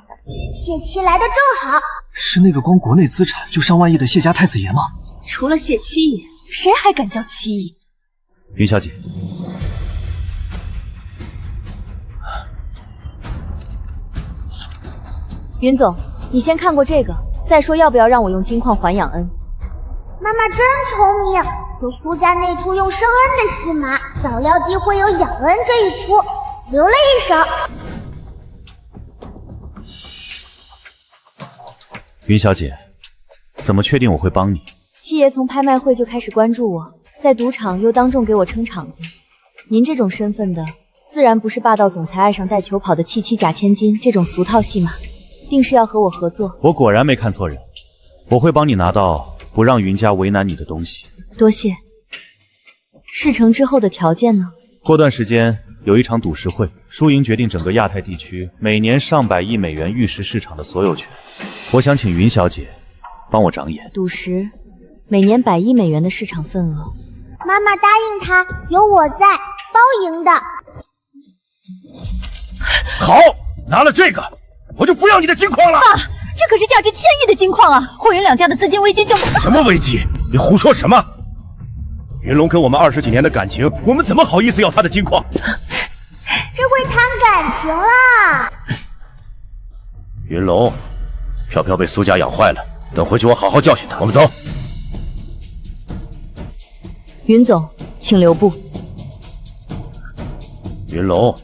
谢七来的正好。是那个光国内资产就上万亿的谢家太子爷吗？除了谢七爷，谁还敢叫七爷？云小姐，云总，你先看过这个，再说要不要让我用金矿还养恩。妈妈真聪明，有苏家那出用生恩的戏码，早料定会有养恩这一出，留了一手。云小姐，怎么确定我会帮你？七爷从拍卖会就开始关注我，在赌场又当众给我撑场子。您这种身份的，自然不是霸道总裁爱上带球跑的7假千金这种俗套戏码，定是要和我合作。我果然没看错人，我会帮你拿到不让云家为难你的东西。多谢。事成之后的条件呢？过段时间有一场赌石会，输赢决定整个亚太地区每年上百亿美元玉石市场的所有权。我想请云小姐帮我长眼。赌石，每年100亿美元的市场份额。妈妈答应他，有我在，包赢的。好，拿了这个，我就不要你的金矿了。爸，这可是价值1000亿的金矿啊！霍云两家的资金危机就……什么危机？你胡说什么？云龙跟我们20几年的感情，我们怎么好意思要他的金矿？这会谈感情啦！云龙，飘飘被苏家养坏了，等回去我好好教训他。我们走。云总，请留步。云龙，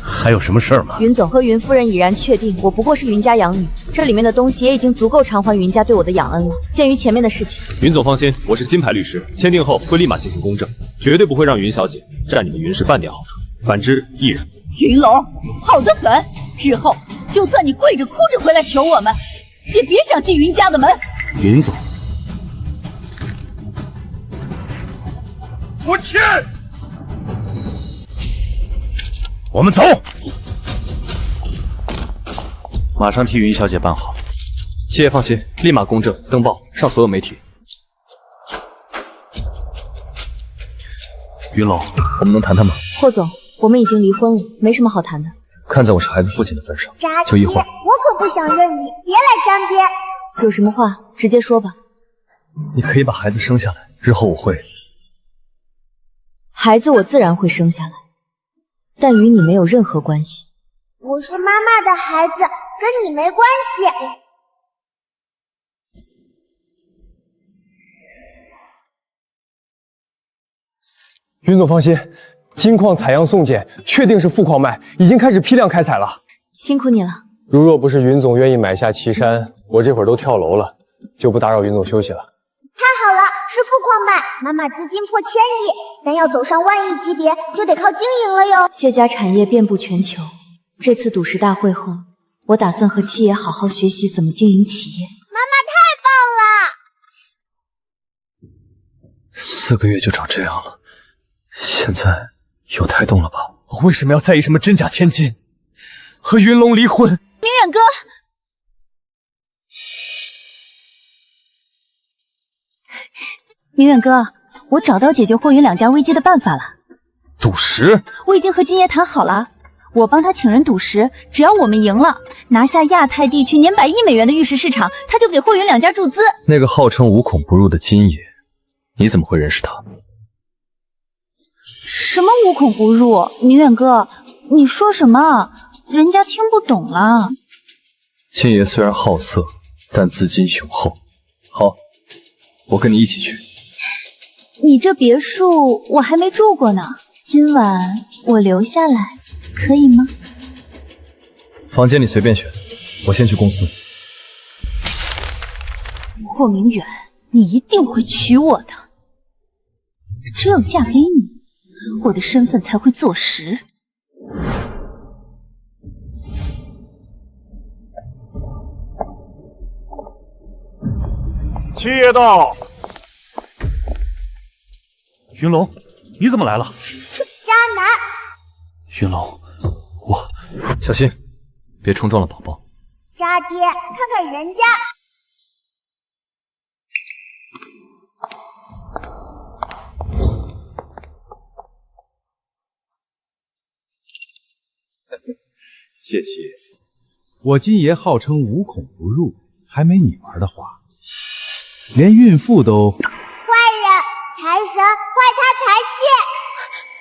还有什么事儿吗？云总和云夫人已然确定，我不过是云家养女，这里面的东西也已经足够偿还云家对我的养恩了。鉴于前面的事情，云总放心，我是金牌律师，签订后会立马进行公证，绝对不会让云小姐占你们云氏半点好处，反之亦然。云龙，好得很，日后就算你跪着哭着回来求我们，也别想进云家的门。云总，我去，我们走。马上替云小姐办好。七爷放心，立马公证登报，上所有媒体。云龙，我们能谈谈吗？霍总，我们已经离婚了，没什么好谈的。看在我是孩子父亲的份上，就一会儿。我可不想认你，别来沾边。有什么话直接说吧。你可以把孩子生下来，日后我会。孩子我自然会生下来，但与你没有任何关系。我是妈妈的孩子，跟你没关系。云总放心，金矿采样送检确定是富矿脉，已经开始批量开采了。辛苦你了。如若不是云总愿意买下岐山，我这会儿都跳楼了，就不打扰云总休息了。太好了，是富矿脉，妈妈资金破1000亿，但要走上万亿级别，就得靠经营了哟。谢家产业遍布全球，这次赌石大会后，我打算和七爷好好学习怎么经营企业。妈妈太棒了！4个月就长这样了，现在有胎动了吧？我为什么要在意什么真假千金？和云龙离婚？明远哥，明远哥，我找到解决霍云两家危机的办法了。赌石？我已经和金爷谈好了，我帮他请人赌石，只要我们赢了，拿下亚太地区年100亿美元的玉石市场，他就给霍云两家注资。那个号称无孔不入的金爷，你怎么会认识他？什么无孔不入？明远哥，你说什么？人家听不懂了。金爷虽然好色，但资金雄厚。好，我跟你一起去。你这别墅我还没住过呢，今晚我留下来，可以吗？房间你随便选，我先去公司。霍明远，你一定会娶我的。只有嫁给你，我的身份才会坐实。七爷到。云龙，你怎么来了？渣男！云龙，我小心，别冲撞了宝宝。渣爹，看看人家。谢七，我金爷号称无孔不入，还没你玩的花，连孕妇都……坏人，财神，坏他财气！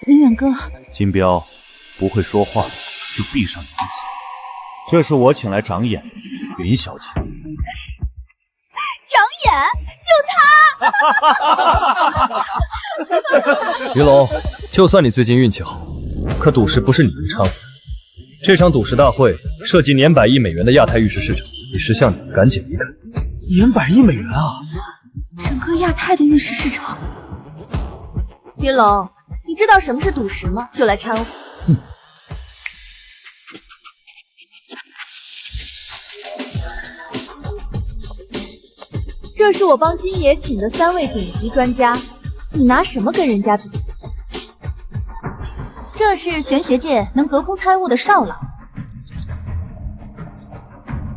明远哥，金彪，不会说话就闭上你的嘴。这是我请来长眼的云小姐。长眼，就他！云龙，就算你最近运气好，可赌石不是你能掺和的。这场赌石大会涉及年100亿美元的亚太玉石市场，你识相点，赶紧离开。年100亿美元啊！整个亚太的玉石市场。云龙，你知道什么是赌石吗？就来掺和。这是我帮金爷请的3位顶级专家，你拿什么跟人家比？这是玄学界能隔空猜物的少老，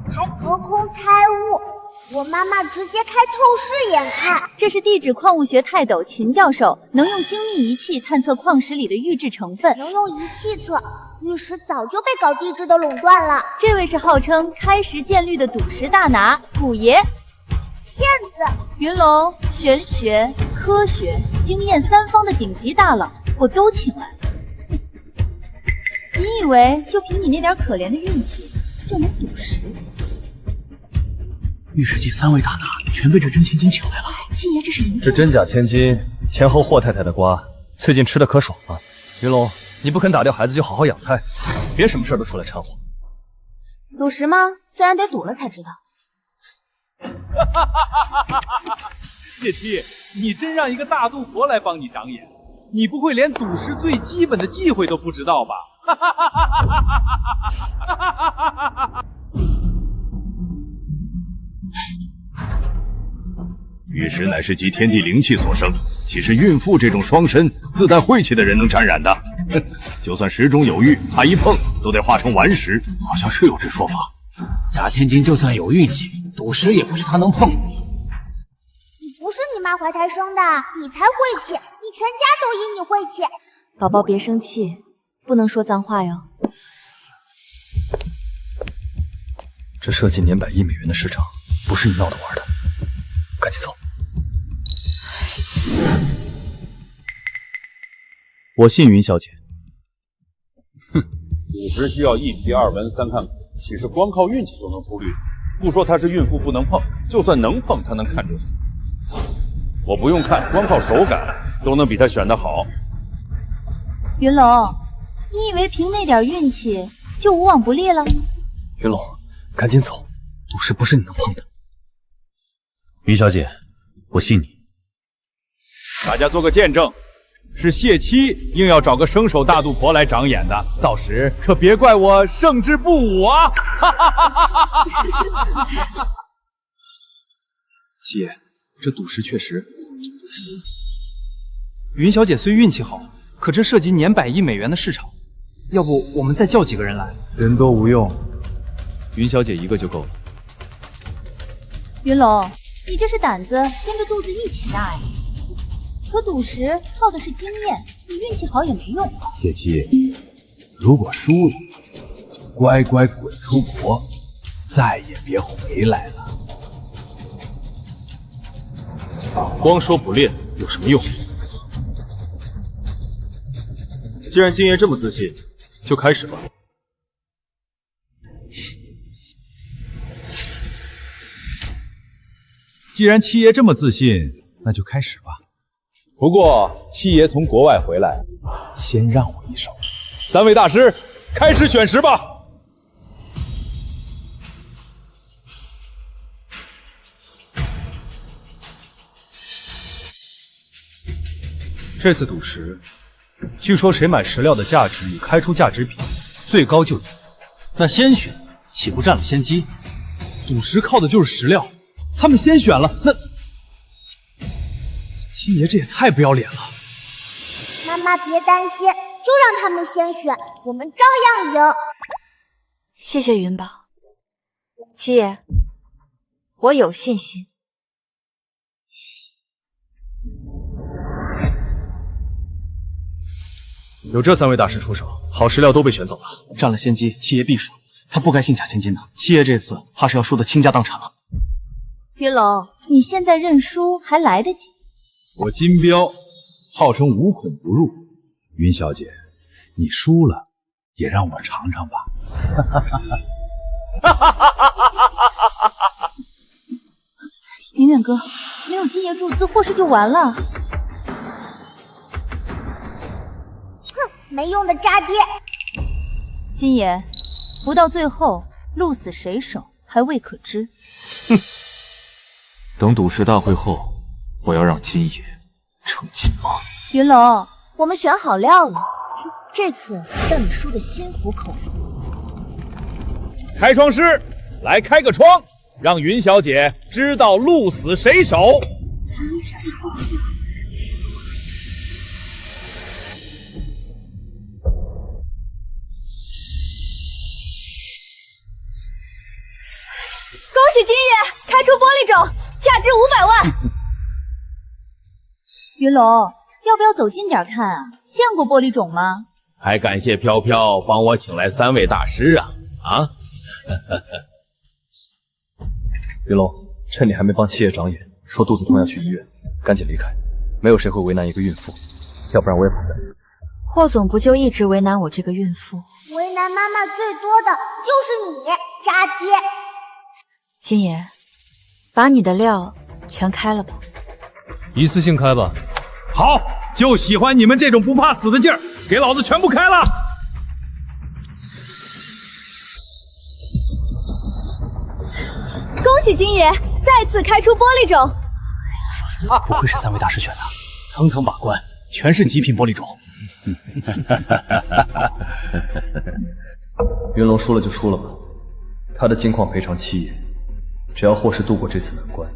还隔空猜物，我妈妈直接开透视眼看。这是地质矿物学泰斗秦教授，能用精密仪器探测矿石里的玉质成分。能用仪器测，玉石早就被搞地质的垄断了。这位是号称开石见绿的赌石大拿古爷。骗子！云龙，玄学、科学、经验3方的顶级大佬，我都请来了。你以为就凭你那点可怜的运气就能赌石？玉石界3位大拿全被这真千金请来了。金爷这是赢。这真假千金前后霍太太的瓜，最近吃的可爽了。云龙，你不肯打掉孩子就好好养胎，别什么事都出来掺和。赌石吗？自然得赌了才知道。谢七，你真让一个大肚婆来帮你长眼，你不会连赌石最基本的忌讳都不知道吧？玉石乃是集天地灵气所生，岂是孕妇这种双身自带晦气的人能沾染的？哼，就算石中有玉，他一碰都得化成顽石。好像是有这说法。假千金就算有运气，赌石也不是他能碰的。你不是你妈怀胎生的，你才晦气，你全家都以你晦气。宝宝别生气，不能说脏话哟。这涉及年100亿美元的市场，不是你闹着玩的，赶紧走。我信云小姐。哼，赌石需要1皮2文3看股，岂是光靠运气就能出绿？不说她是孕妇不能碰，就算能碰，她能看出什么？我不用看，光靠手感都能比她选得好。云龙，你以为凭那点运气就无往不利了？云龙，赶紧走，赌石不是你能碰的。云小姐，我信你。大家做个见证，是谢七硬要找个生手大肚婆来长眼的，到时可别怪我胜之不武啊！七爷，这赌石确实，云小姐虽运气好，可这涉及年100亿美元的市场，要不我们再叫几个人来？人多无用，云小姐一个就够了。云龙，你这是胆子跟着肚子一起大呀！可赌石靠的是经验，你运气好也没用。谢七，如果输了，就乖乖滚出国，再也别回来了。光说不练有什么用？既然金爷这么自信，就开始吧。既然七爷这么自信，那就开始吧。不过七爷从国外回来，先让我一手。3位大师，开始选石吧。这次赌石，据说谁买石料的价值与开出价值比最高就赢。那先选岂不占了先机？赌石靠的就是石料，他们先选了，那金爷这也太不要脸了。妈妈别担心，就让他们先选，我们照样赢。谢谢云宝。七爷，我有信心。有这3位大师出手，好石料都被选走了，占了先机，七爷必输。他不该信假千金的，七爷这次怕是要输得倾家荡产了。云龙，你现在认输还来得及。我金镖号称无孔不入，云小姐，你输了也让我尝尝吧。明远哥，没有金爷注资，祸事就完了。哼，没用的渣爹！金爷，不到最后，鹿死谁手还未可知。哼，等赌石大会后，我要让金爷成金妈。云龙，我们选好料了，这次让你输得心服口服。开窗师，来开个窗，让云小姐知道鹿死谁手。恭喜金爷开出玻璃种，价值500万。云龙，要不要走近点看啊？见过玻璃种吗？还感谢飘飘帮我请来3位大师啊！啊！云龙，趁你还没帮七爷长眼，说肚子痛要去医院，赶紧离开。没有谁会为难一个孕妇，要不然我也跑不了。霍总不就一直为难我这个孕妇？为难妈妈最多的就是你，渣爹！金爷，把你的料全开了吧。一次性开吧。好，就喜欢你们这种不怕死的劲儿，给老子全部开了！恭喜金爷再次开出玻璃种。不愧是3位大师选的，层层把关，全是极品玻璃种。云龙输了就输了吧，他的金矿赔偿七爷，只要霍氏度过这次难关，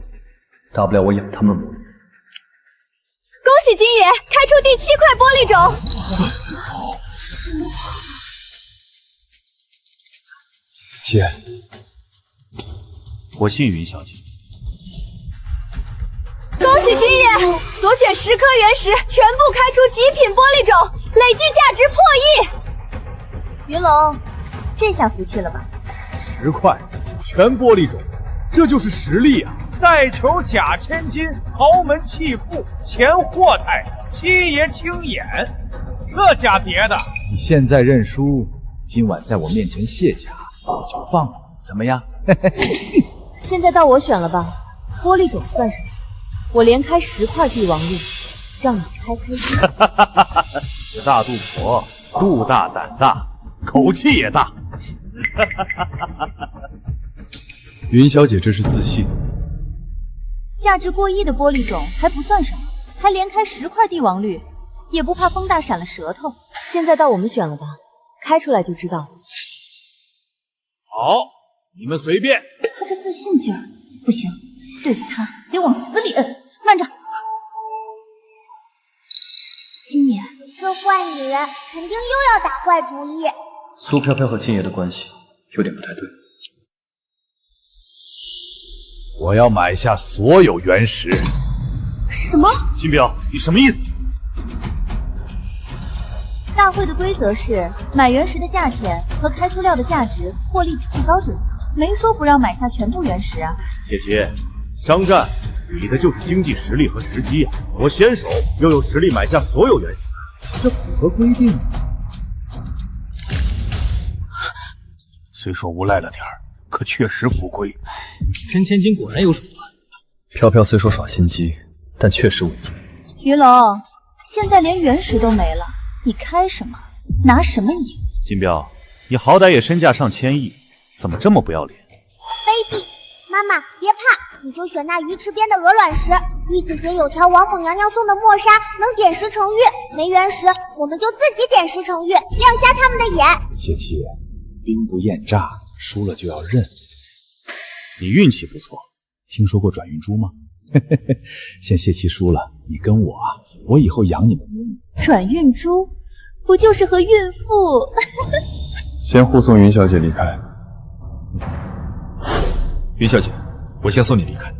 大不了我养他们母女。恭喜金爷开出第7块玻璃种。姐，我信云小姐。恭喜金爷夺选10颗原石，全部开出极品玻璃种，累计价值破亿。云龙，这下服气了吧？10块，全玻璃种，这就是实力啊！带球假千金，豪门弃妇，钱货太太，七爷青眼，这家叠的。你现在认输，今晚在我面前卸甲，我就放了你，怎么样？现在到我选了吧，玻璃种算什么？我连开10块帝王绿，让你开开心。这大肚婆，肚大胆大，口气也大。云小姐这是自信。价值过亿的玻璃种还不算什么，还连开10块帝王绿，也不怕风大闪了舌头。现在到我们选了吧，开出来就知道了。好，你们随便。他这自信劲儿，不行，对付他得往死里摁。慢着，金爷，这坏女人肯定又要打坏主意。苏飘飘和金爷的关系有点不太对。我要买下所有原石。什么？金彪，你什么意思？大会的规则是买原石的价钱和开出料的价值获利最高者，没说不让买下全部原石啊。谢奇，商战比的就是经济实力和时机啊！我先手又有实力买下所有原石，这符合规定。虽说无赖了点儿，可确实浮亏。真千金果然有手段。飘飘虽说耍心机，但确实稳定。云龙，现在连原石都没了，你开什么？拿什么赢？金彪，你好歹也身价上千亿，怎么这么不要脸？卑鄙！妈妈别怕，你就选那鱼池边的鹅卵石。玉姐姐有条王母娘娘送的墨纱，能点石成玉。没原石，我们就自己点石成玉，亮瞎他们的眼。谢七，兵不厌诈，输了就要认。你运气不错，听说过转运珠吗？现谢七输了，你跟我啊，我以后养你们母女。转运珠，不就是和孕妇？先护送云小姐离开。云小姐，我先送你离开。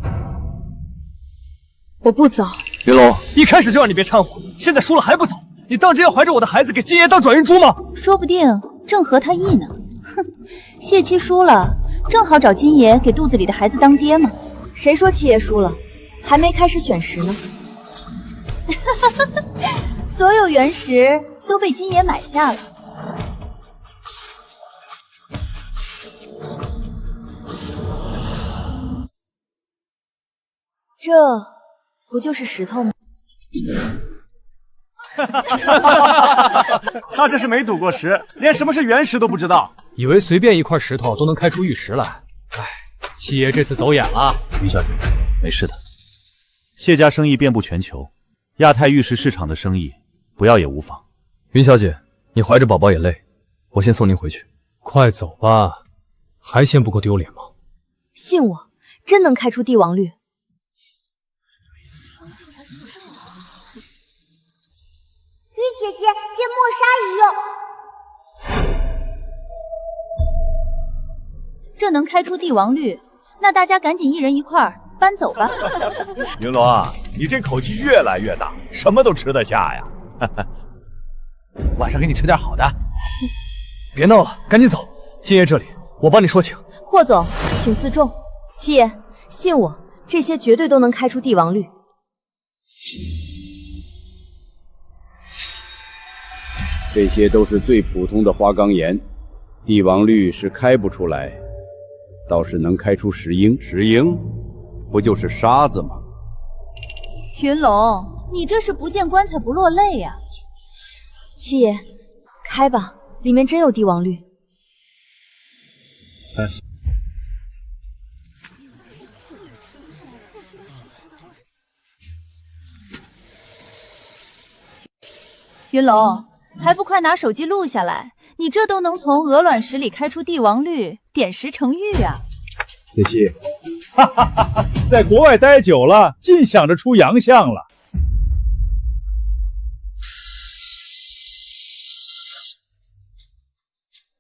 我不走。云龙，一开始就让你别掺和，现在输了还不走，你当真要怀着我的孩子给金爷当转运珠吗？说不定正合他意呢。哼，谢七输了，正好找金爷给肚子里的孩子当爹嘛。谁说七爷输了？还没开始选石呢。所有原石都被金爷买下了。这不就是石头吗？他这是没赌过石，连什么是原石都不知道，以为随便一块石头都能开出玉石来。哎，七爷这次走眼了。云小姐，没事的。谢家生意遍布全球，亚太玉石市场的生意不要也无妨。云小姐，你怀着宝宝也累，我先送您回去。快走吧，还嫌不够丢脸吗？信我，真能开出帝王绿。玉姐姐借墨纱一用。这能开出帝王绿，那大家赶紧一人一块搬走吧。云龙啊，你这口气越来越大，什么都吃得下呀。晚上给你吃点好的。别闹了，赶紧走。金爷这里，我帮你说情。霍总，请自重。七爷，信我，这些绝对都能开出帝王绿。这些都是最普通的花岗岩，帝王绿是开不出来，倒是能开出石英。石英不就是沙子吗？云龙，你这是不见棺材不落泪呀！七爷，开吧，里面真有帝王绿。云龙，还不快拿手机录下来！你这都能从鹅卵石里开出帝王绿，点石成玉啊！谢七，在国外待久了，尽想着出洋相了。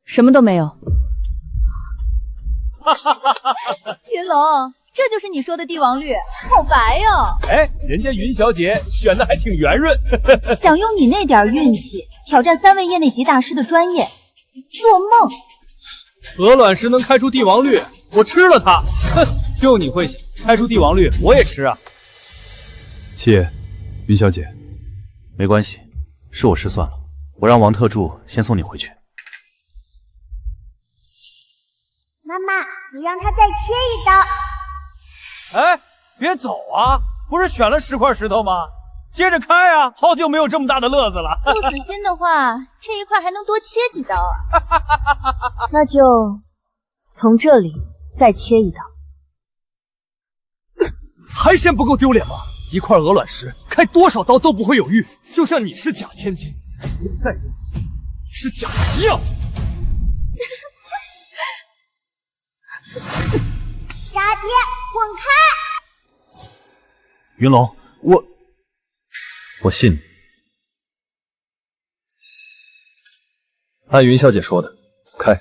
什么都没有。云龙，这就是你说的帝王绿，好白呀！哎，人家云小姐选的还挺圆润。想用你那点运气挑战3位业内级大师的专业，做梦！鹅卵石能开出帝王绿，我吃了它！哼，就你会想，开出帝王绿我也吃啊！七爷，云小姐，没关系，是我失算了，我让王特助先送你回去。妈妈，你让他再切一刀。哎，别走啊！不是选了10块石头吗？接着开啊！好久没有这么大的乐子了。不死心的话，这一块还能多切几刀啊！那就从这里再切一刀。还嫌不够丢脸吗？一块鹅卵石开多少刀都不会有玉，就像你是假千金，也再如此，你是假人一样。渣爹，滚开！云龙，我信你。按云小姐说的，开。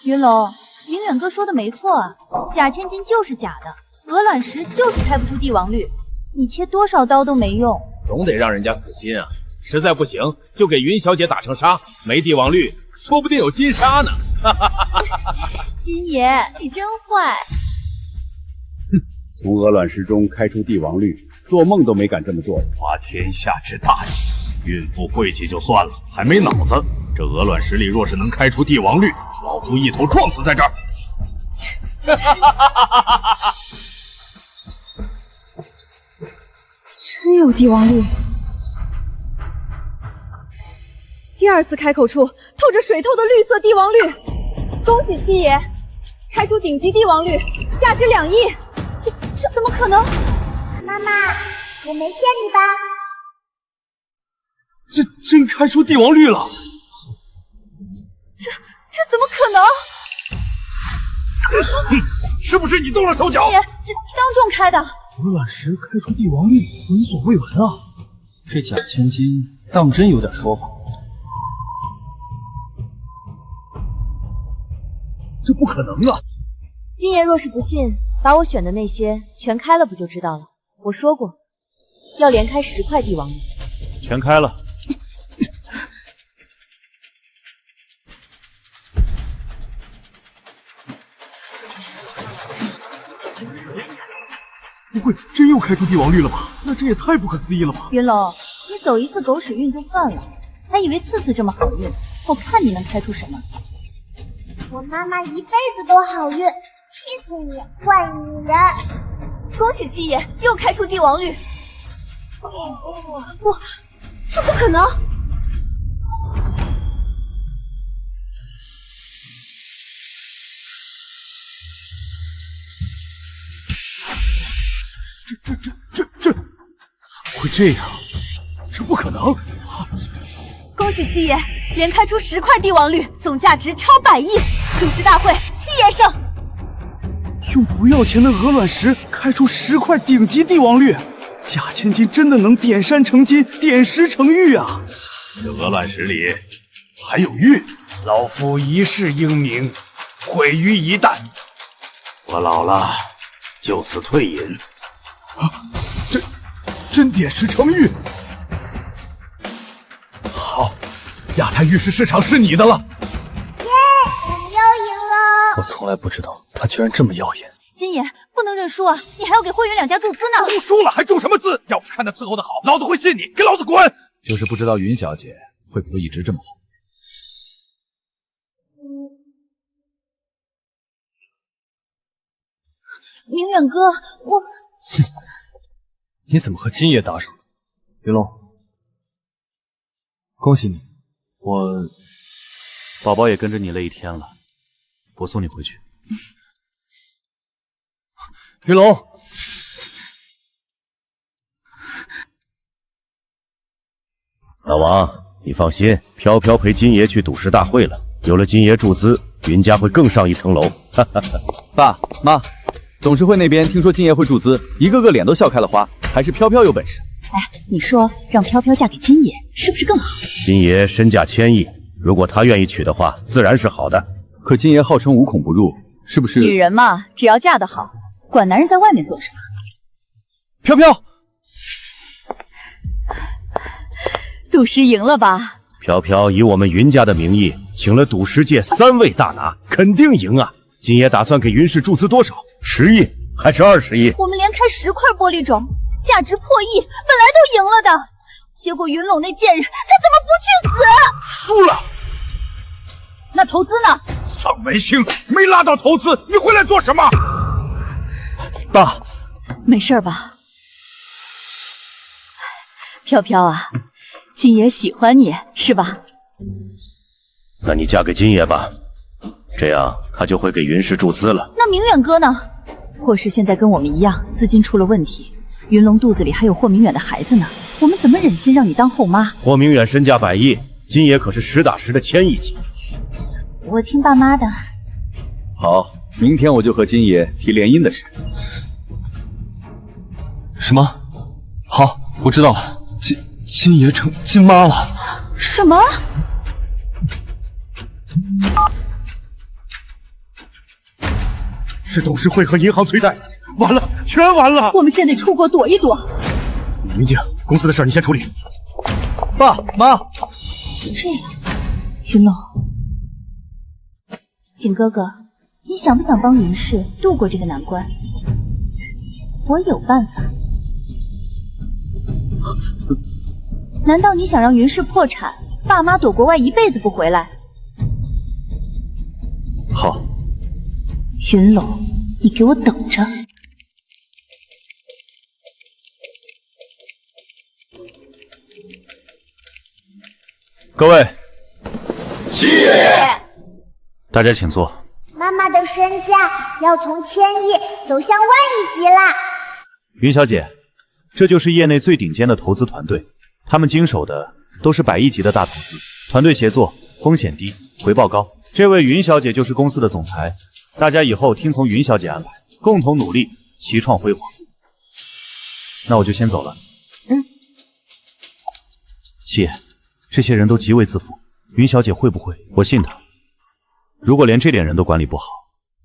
云龙，明远哥说的没错啊，假千金就是假的，鹅卵石就是开不出帝王绿，你切多少刀都没用，总得让人家死心啊！实在不行就给云小姐打成沙，没帝王绿，说不定有金沙呢。金爷，你真坏！从鹅卵石中开出帝王绿，做梦都没敢这么做。花天下之大计，孕妇晦气就算了，还没脑子。这鹅卵石里若是能开出帝王绿，老夫一头撞死在这儿。真有帝王绿！第2次开口处透着水透的绿色帝王绿，恭喜七爷，开出顶级帝王绿，价值2亿！这怎么可能？妈妈，我没骗你吧？这真开出帝王绿了！这怎么可能？是不是你动了手脚？七爷，这当众开的。鹅卵石开出帝王绿，闻所未闻啊！这假千金当真有点说法。这不可能啊！金爷若是不信，把我选的那些全开了不就知道了？我说过，要连开10块帝王绿。全开了。不会真又开出帝王绿了吧？那这也太不可思议了吧！云龙，你走一次狗屎运就算了，还以为次次这么好运，我看你能开出什么！我妈妈一辈子都好运，气死你，坏女人！恭喜七爷又开出帝王绿！这不可能！这怎么会这样？这不可能！恭喜七爷连开出10块帝王绿，总价值超100亿！赌石大会，七爷胜！用不要钱的鹅卵石开出10块顶级帝王绿，假千金真的能点山成金，点石成玉啊！这鹅卵石里还有玉，老夫一世英名毁于一旦。我老了，就此退隐。真点石成玉！好，亚太玉石市场是你的了。耶，我们又赢了！我从来不知道他居然这么耀眼。金爷不能认输啊！你还要给霍云两家注资呢。都输了还注什么资？要不是看他伺候的好，老子会信你！给老子滚！就是不知道云小姐会不会一直这么好。明远哥，我你怎么和金爷搭上了？云龙，恭喜你，宝宝也跟着你了一天了，我送你回去。云龙，老王，你放心，飘飘陪金爷去赌石大会了，有了金爷注资，云家会更上一层楼。哈哈哈。爸妈，董事会那边听说金爷会注资，一个个脸都笑开了花，还是飘飘有本事。哎，你说让飘飘嫁给金爷是不是更好？金爷身价1000亿，如果他愿意娶的话，自然是好的。可金爷号称无孔不入，是不是？女人嘛，只要嫁得好，管男人在外面做什么。飘飘，赌师赢了吧？飘飘以我们云家的名义，请了赌师界3位大拿，肯定赢啊！金爷打算给云氏注资多少？10亿还是20亿？我们连开10块玻璃种，价值破亿，本来都赢了的。结果云龙那贱人，他怎么不去死？输了。那投资呢？丧门星没拉到投资，你回来做什么？爸，没事吧？飘飘啊，金爷喜欢你是吧？那你嫁给金爷吧，这样他就会给云氏注资了。那明远哥呢？霍氏现在跟我们一样，资金出了问题，云龙肚子里还有霍明远的孩子呢，我们怎么忍心让你当后妈？霍明远身价100亿，金爷可是实打实的1000亿级。我听爸妈的。好，明天我就和金爷提联姻的事。什么？好，我知道了。金爷成金妈了。什么？是董事会和银行催贷的，完了，全完了！我们先得出国躲一躲。云静，公司的事你先处理。爸妈，这样，云龙，景哥哥，你想不想帮云氏度过这个难关？我有办法。难道你想让云氏破产，爸妈躲国外一辈子不回来？好，云龙，你给我等着！各位，七爷，大家请坐。妈妈的身价要从1000亿走向万亿级啦！云小姐，这就是业内最顶尖的投资团队，他们经手的都是100亿级的大投资，团队协作，风险低，回报高。这位云小姐就是公司的总裁，大家以后听从云小姐安排，共同努力，齐创辉煌。那我就先走了。七爷，这些人都极为自负，云小姐会不会？我信她。如果连这点人都管理不好，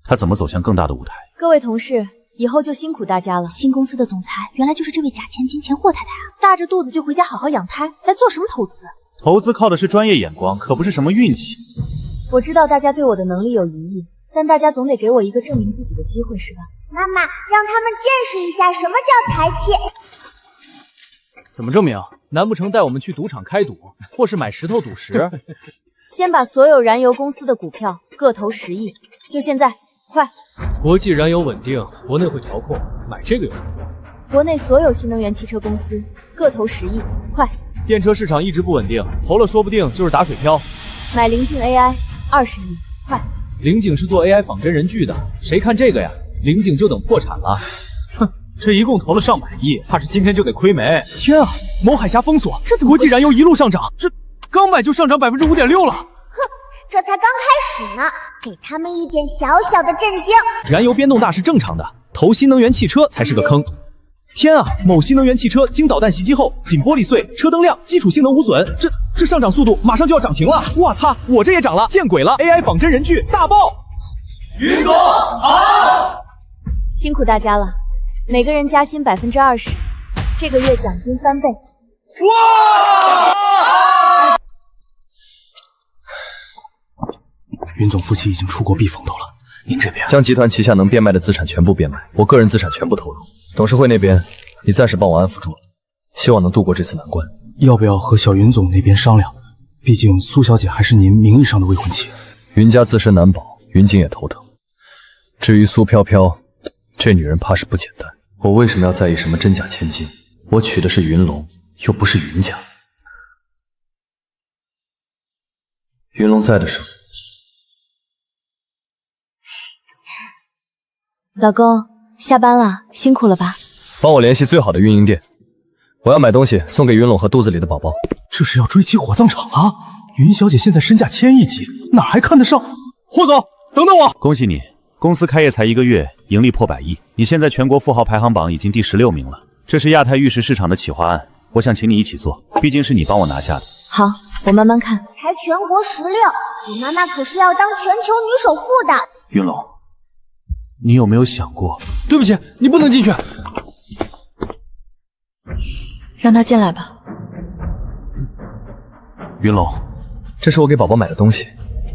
她怎么走向更大的舞台？各位同事，以后就辛苦大家了。新公司的总裁原来就是这位假千金钱霍太太啊！大着肚子就回家好好养胎，来做什么投资？投资靠的是专业眼光，可不是什么运气。我知道大家对我的能力有疑义，但大家总得给我一个证明自己的机会，是吧？妈妈，让他们见识一下什么叫才气。怎么证明？难不成带我们去赌场开赌，或是买石头赌石？先把所有燃油公司的股票各投10亿，就现在，快！国际燃油稳定，国内会调控，买这个有什么用？国内所有新能源汽车公司各投10亿，快！电车市场一直不稳定，投了说不定就是打水漂。买灵境 AI 20亿，快！灵境是做 AI 仿真人剧的，谁看这个呀？灵境就等破产了。哼，这一共投了上百亿，怕是今天就得亏没。天啊！某海峡封锁，这怎么？国际燃油一路上涨，这刚买就上涨5.6%了。哼，这才刚开始呢，给他们一点小小的震惊。燃油变动大是正常的，投新能源汽车才是个坑。天啊！某新能源汽车经导弹袭击后，仅玻璃碎，车灯亮，基础性能无损。这上涨速度马上就要涨停了！我擦，我这也涨了，见鬼了 ！AI 仿真人剧大爆！云总好，辛苦大家了，每个人加薪20%，这个月奖金翻倍。哇！云总夫妻已经出国避风头了，您这边将集团旗下能变卖的资产全部变卖，我个人资产全部投入。董事会那边，你暂时帮我安抚住了，希望能度过这次难关。要不要和小云总那边商量？毕竟苏小姐还是您名义上的未婚妻。云家自身难保，云静也头疼。至于苏飘飘，这女人怕是不简单。我为什么要在意什么真假千金？我娶的是云龙，又不是云家。云龙在的时候，老公，下班了，辛苦了吧？帮我联系最好的运营店，我要买东西送给云龙和肚子里的宝宝。这是要追妻火葬场啊！云小姐现在身价1000亿级，哪还看得上？霍总，等等我！恭喜你，公司开业才1个月，盈利破100亿。你现在全国富豪排行榜已经第16名了。这是亚太玉石市场的企划案，我想请你一起做，毕竟是你帮我拿下的。好，我慢慢看。才全国16，你妈妈可是要当全球女首富的。云龙，你有没有想过？对不起，你不能进去。让他进来吧。云龙，这是我给宝宝买的东西，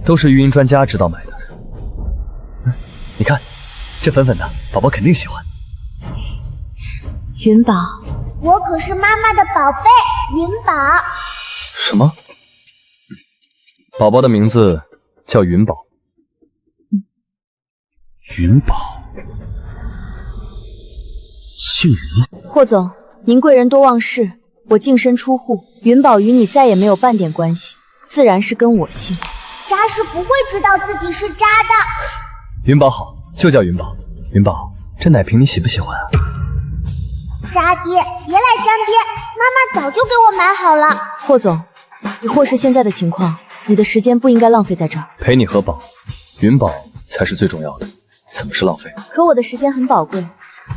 都是育婴专家指导买的。你看，这粉粉的，宝宝肯定喜欢。云宝，我可是妈妈的宝贝，云宝。什么？宝宝的名字叫云宝。云宝，姓云。霍总，您贵人多忘事，我净身出户，云宝与你再也没有半点关系，自然是跟我姓。渣是不会知道自己是渣的。云宝好，就叫云宝。云宝，这奶瓶你喜不喜欢啊？渣爹，别来沾边，妈妈早就给我买好了。霍总，以霍氏现在的情况，你的时间不应该浪费在这儿。陪你和宝，云宝才是最重要的，怎么是浪费？可我的时间很宝贵，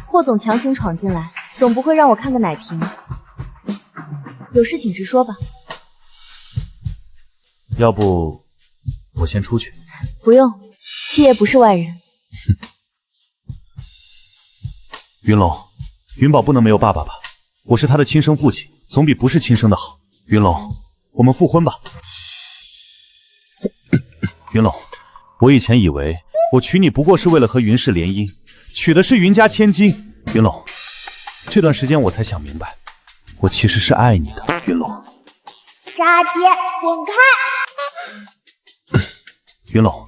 霍总强行闯进来，总不会让我看个奶瓶。有事请直说吧。要不我先出去？不用，七爷不是外人。云龙，云宝不能没有爸爸吧？我是他的亲生父亲，总比不是亲生的好。云龙，我们复婚吧。云龙，我以前以为我娶你不过是为了和云氏联姻，娶的是云家千金。云龙，这段时间我才想明白，我其实是爱你的。云龙，渣爹，滚开！云龙，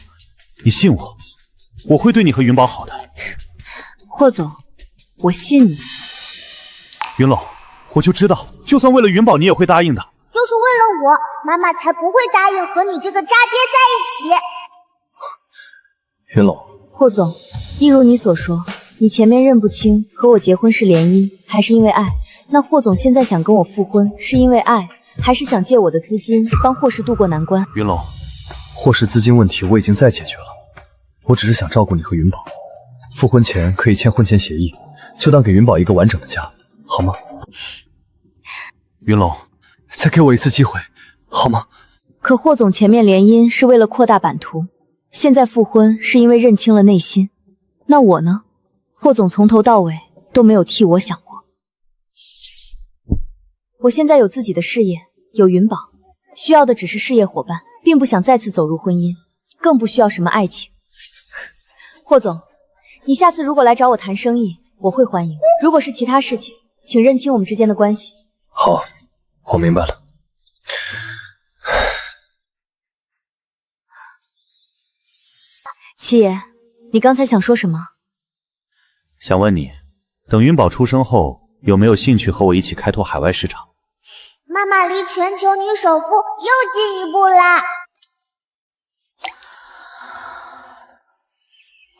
你信我，我会对你和云宝好的。霍总，我信你。云龙，我就知道，就算为了云宝，你也会答应的。就是为了我，妈妈才不会答应和你这个渣爹在一起。云龙，霍总，一如你所说，你前面认不清和我结婚是联姻还是因为爱，那霍总现在想跟我复婚是因为爱，还是想借我的资金帮霍氏渡过难关？云龙，霍氏资金问题我已经在解决了，我只是想照顾你和云宝，复婚前可以签婚前协议，就当给云宝一个完整的家，好吗？云龙，再给我一次机会，好吗？可霍总前面联姻是为了扩大版图，现在复婚是因为认清了内心，那我呢？霍总从头到尾都没有替我想过。我现在有自己的事业，有云宝，需要的只是事业伙伴，并不想再次走入婚姻，更不需要什么爱情。霍总，你下次如果来找我谈生意，我会欢迎；如果是其他事情，请认清我们之间的关系。好，我明白了。七爷，你刚才想说什么？想问你，等云宝出生后，有没有兴趣和我一起开拓海外市场？妈妈离全球女首富又进一步啦！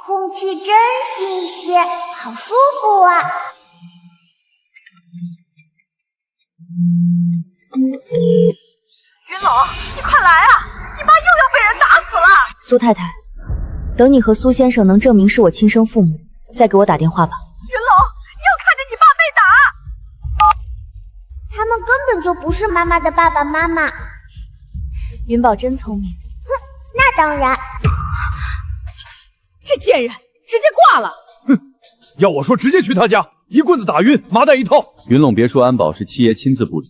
空气真新鲜，好舒服啊！云龙，你快来啊！你妈又要被人打死了！苏太太，等你和苏先生能证明是我亲生父母，再给我打电话吧。云龙，你要看着你爸被打！他们根本就不是妈妈的爸爸妈妈。云宝真聪明。哼，那当然。这贱人直接挂了。哼，要我说直接去他家，一棍子打晕，麻袋一套。云陇别墅安保是七爷亲自布置，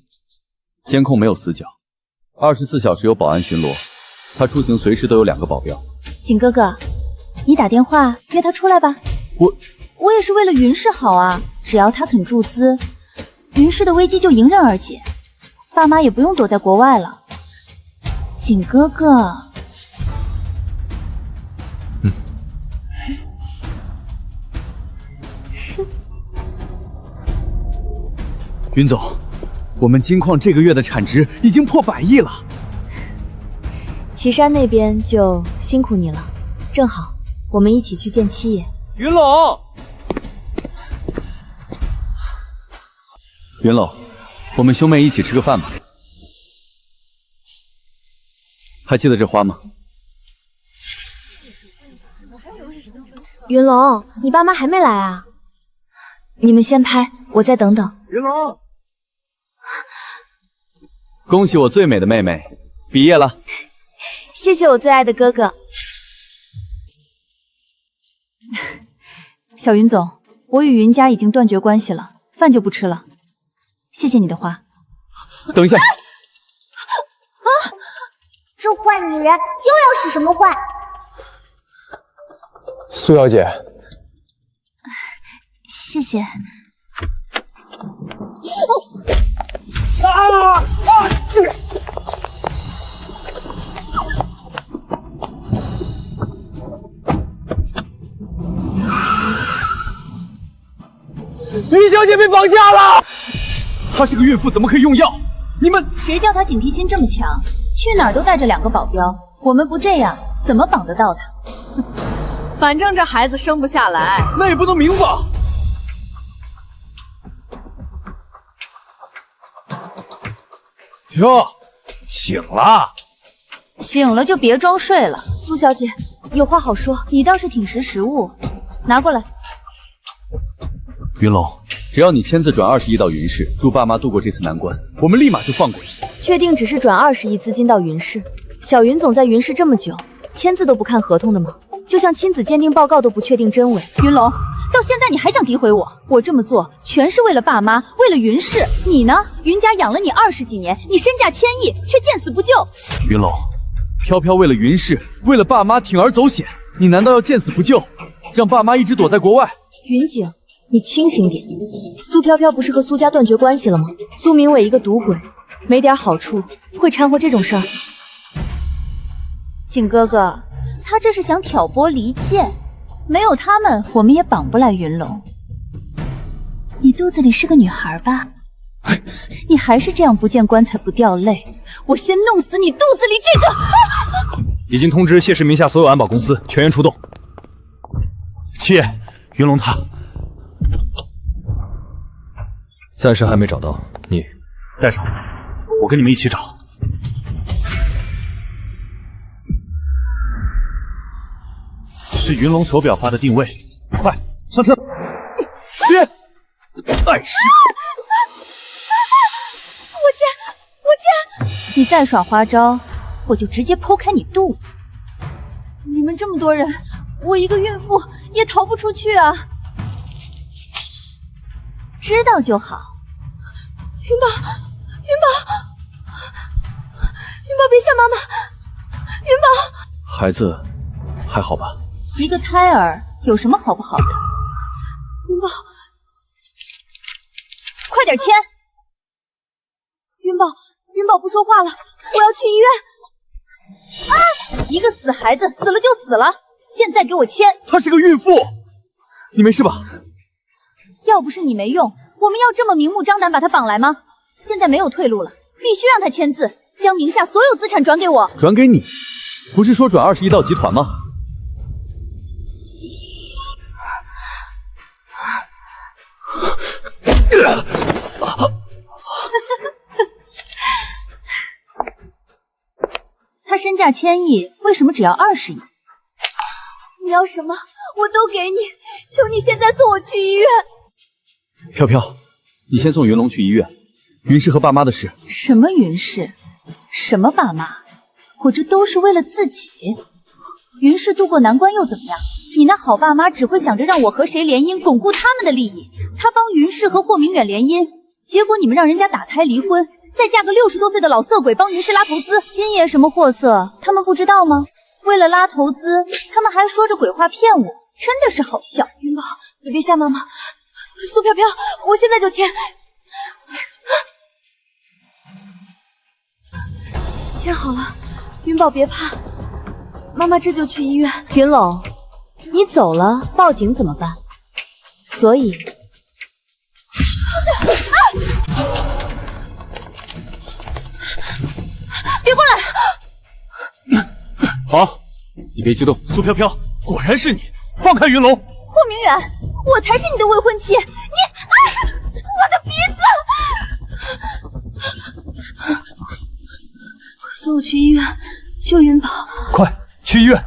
监控没有死角，24小时有保安巡逻，他出行随时都有2个保镖。景哥哥，你打电话约他出来吧。我也是为了云氏好啊，只要他肯注资，云氏的危机就迎刃而解，爸妈也不用躲在国外了。景哥哥。云总，我们金矿这个月的产值已经破100亿了。岐山那边就辛苦你了，正好我们一起去见七爷。云陇，云陇，我们兄妹一起吃个饭吧。还记得这花吗？云龙，你爸妈还没来啊？你们先拍，我再等等。云龙，恭喜我最美的妹妹毕业了。谢谢我最爱的哥哥。小云总，我与云家已经断绝关系了，饭就不吃了。谢谢你的花。等一下。这坏女人又要使什么坏？苏小姐，谢谢。云小姐被绑架了！她是个孕妇，怎么可以用药？你们谁叫她警惕心这么强？去哪儿都带着2个保镖，我们不这样怎么绑得到她？反正这孩子生不下来，那也不能明绑。哟，醒了。醒了就别装睡了。苏小姐，有话好说。你倒是挺识时务，拿过来。云龙，只要你签字转20亿到云氏，助爸妈度过这次难关，我们立马就放过你。确定只是转20亿资金到云氏？小云总在云氏这么久，签字都不看合同的吗？就像亲子鉴定报告都不确定真伪。云龙，到现在你还想诋毁我？我这么做全是为了爸妈，为了云氏。你呢？云家养了你20几年，你身价1000亿，却见死不救。云龙，飘飘为了云氏，为了爸妈铤而走险，你难道要见死不救，让爸妈一直躲在国外？云景，你清醒点。苏飘飘不是和苏家断绝关系了吗？苏明伟一个赌鬼，没点好处会掺和这种事儿？景哥哥，他这是想挑拨离间，没有他们，我们也绑不来云龙。你肚子里是个女孩吧？你还是这样不见棺材不掉泪，我先弄死你肚子里这个！已经通知谢氏名下所有安保公司全员出动。七爷，云龙他暂时还没找到，你带上，我跟你们一起找。是云龙手表发的定位，快上车！别，碍事！我欠！你再耍花招，我就直接剖开你肚子！你们这么多人，我一个孕妇也逃不出去啊！知道就好。云宝，别吓妈妈！云宝，孩子还好吧？一个胎儿有什么好不好的？云宝，快点签！云宝不说话了，我要去医院。啊！一个死孩子死了就死了，现在给我签！她是个孕妇，你没事吧？要不是你没用，我们要这么明目张胆把她绑来吗？现在没有退路了，必须让她签字，将名下所有资产转给我。转给你？不是说转20亿到集团吗？他身价1000亿，为什么只要20亿？你要什么我都给你，求你现在送我去医院。飘飘，你先送云龙去医院。云氏和爸妈的事。什么云氏？什么爸妈？我这都是为了自己。云氏渡过难关又怎么样？你那好爸妈只会想着让我和谁联姻，巩固他们的利益。他帮云氏和霍明远联姻，结果你们让人家打胎离婚，再嫁个60多岁的老色鬼帮云氏拉投资。金爷什么货色，他们不知道吗？为了拉投资，他们还说着鬼话骗我，真的是好笑。云宝，你别吓妈妈。苏飘飘，我现在就签。签好了，云宝别怕，妈妈这就去医院。云龙，你走了，报警怎么办？所以，别过来！好，你别激动。苏飘飘，果然是你，放开云龙。霍明远，我才是你的未婚妻。你，我的鼻子！快送我去医院，救云宝！快去医院！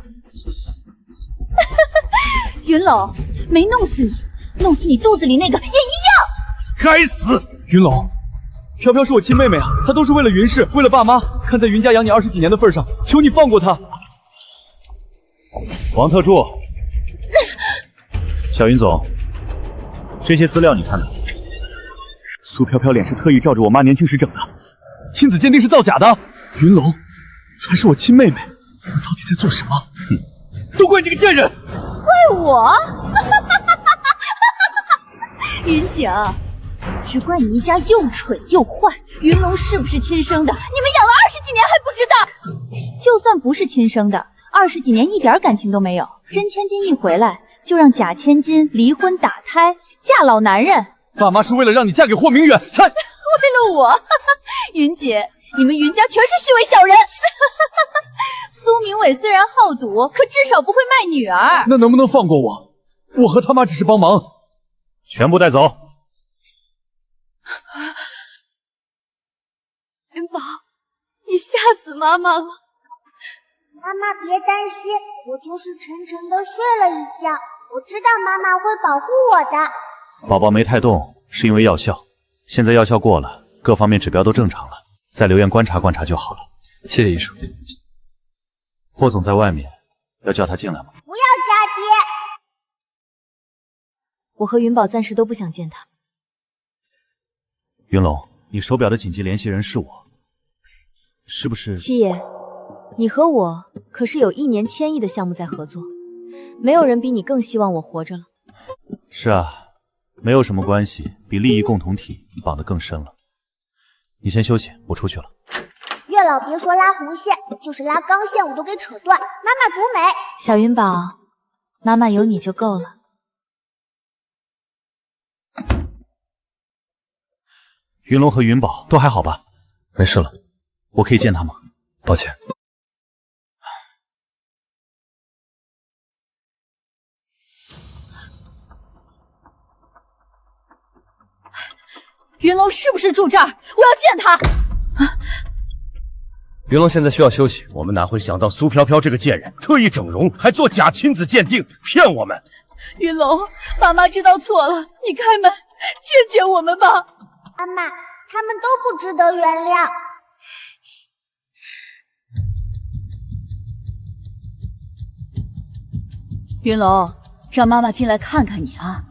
云龙，没弄死你，弄死你肚子里那个也一样。该死！云龙，飘飘是我亲妹妹啊，她都是为了云氏，为了爸妈。看在云家养你20几年的份上，求你放过她。王特助，小云总，这些资料你看看。苏飘飘脸是特意照着我妈年轻时整的，亲子鉴定是造假的。云龙才是我亲妹妹，我到底在做什么？都怪你这个贱人！怪我？云景，只怪你一家又蠢又坏。云龙是不是亲生的？你们养了20几年还不知道？就算不是亲生的，20几年一点感情都没有。甄千金一回来就让贾千金离婚打胎，嫁老男人。爸妈是为了让你嫁给霍明远才……为了我，云姐，你们云家全是虚伪小人。苏明伟虽然好赌，可至少不会卖女儿。那能不能放过我？我和他妈只是帮忙。全部带走。云宝，你吓死妈妈了。妈妈别担心，我就是沉沉的睡了一觉，我知道妈妈会保护我的。宝宝没太动，是因为药效，现在药效过了，各方面指标都正常了，再留院观察观察就好了。谢谢医生。霍总在外面，要叫他进来吗？不要渣爹！我和云宝暂时都不想见他。云龙，你手表的紧急联系人是我，是不是？七爷，你和我可是有1年1000亿的项目在合作，没有人比你更希望我活着了。是啊，没有什么关系比利益共同体绑得更深了。你先休息，我出去了。月老别说拉红线，就是拉钢线我都给扯断。妈妈独美。小云宝，妈妈有你就够了。云龙和云宝都还好吧？没事了。我可以见他吗？抱歉。云龙是不是住这儿？我要见他。云龙现在需要休息。我们哪会想到苏飘飘这个贱人特意整容，还做假亲子鉴定，骗我们。云龙，妈妈知道错了，你开门见见我们吧。妈妈，他们都不值得原谅。云龙，让妈妈进来看看你啊。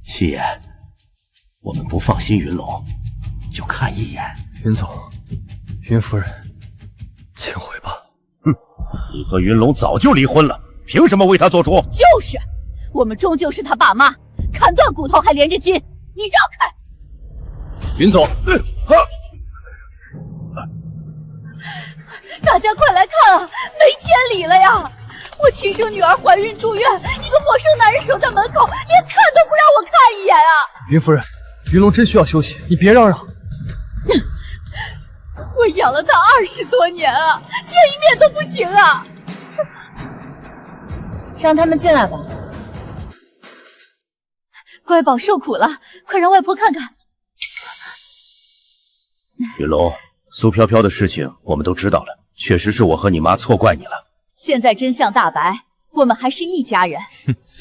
七爷，我们不放心云龙，就看一眼。云总，云夫人，请回吧。哼，你和云龙早就离婚了，凭什么为他做主？就是，我们终究是他爸妈，砍断骨头还连着筋。你让开！云总，大家快来看啊，没天理了呀！我亲生女儿怀孕住院，一个陌生男人守在门口，连看都不让我看一眼啊！云夫人，云龙真需要休息，你别嚷嚷。我养了他20多年啊，见一面都不行啊！让他们进来吧。乖宝受苦了，快让外婆看看。云龙，苏飘飘的事情我们都知道了，确实是我和你妈错怪你了。现在真相大白，我们还是一家人。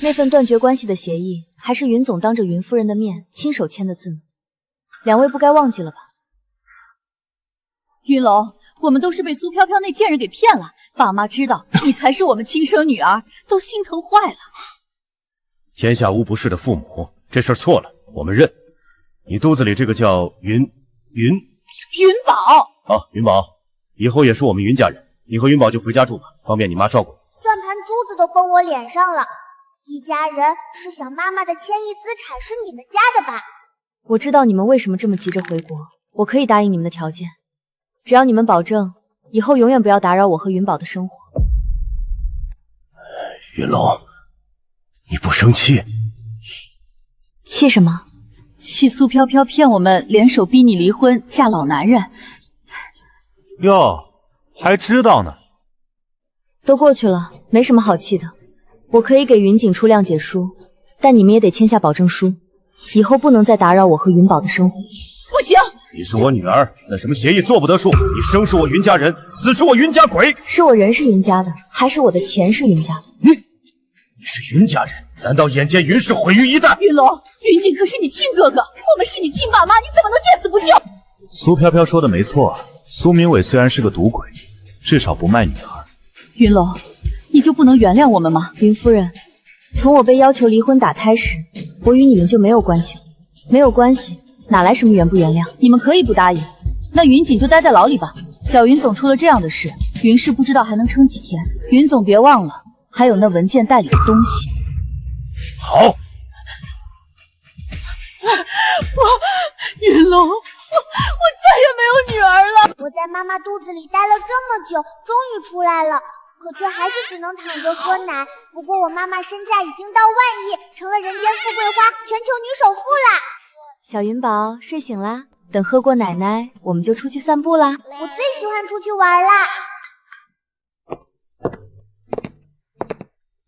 那份断绝关系的协议，还是云总当着云夫人的面亲手签的字呢，两位不该忘记了吧？云龙，我们都是被苏飘飘那贱人给骗了，爸妈知道你才是我们亲生女儿，都心疼坏了。天下无不是的父母，这事儿错了，我们认。你肚子里这个叫云宝啊，云宝，以后也是我们云家人，你和云宝就回家住吧，方便你妈照顾你。算盘珠子都崩我脸上了，一家人是想妈妈的千亿资产是你们家的吧？我知道你们为什么这么急着回国，我可以答应你们的条件，只要你们保证以后永远不要打扰我和云宝的生活。云龙，你不生气？气什么？气苏飘飘骗我们联手逼你离婚嫁老男人。哟，还知道呢。都过去了，没什么好气的。我可以给云锦出谅解书，但你们也得签下保证书，以后不能再打扰我和云宝的生活。不行，你是我女儿，那什么协议做不得数？你生是我云家人，死是我云家鬼。是我人是云家的，还是我的钱是云家的？你是云家人，难道眼见云氏毁于一旦？云龙，云锦可是你亲哥哥，我们是你亲爸妈，你怎么能见死不救？苏飘飘说的没错，苏明伟虽然是个赌鬼，至少不卖女儿。云龙，你就不能原谅我们吗？云夫人，从我被要求离婚打胎时，我与你们就没有关系了，没有关系，哪来什么原不原谅？你们可以不答应，那云锦就待在牢里吧。小云总出了这样的事，云氏不知道还能撑几天。云总别忘了，还有那文件袋里的东西。好。云龙，我再也没有女儿了。我在妈妈肚子里待了这么久，终于出来了，可却还是只能躺着喝奶。不过我妈妈身价已经到万亿，成了人间富贵花，全球女首富啦。小云宝睡醒啦，等喝过奶奶，我们就出去散步啦。我最喜欢出去玩啦。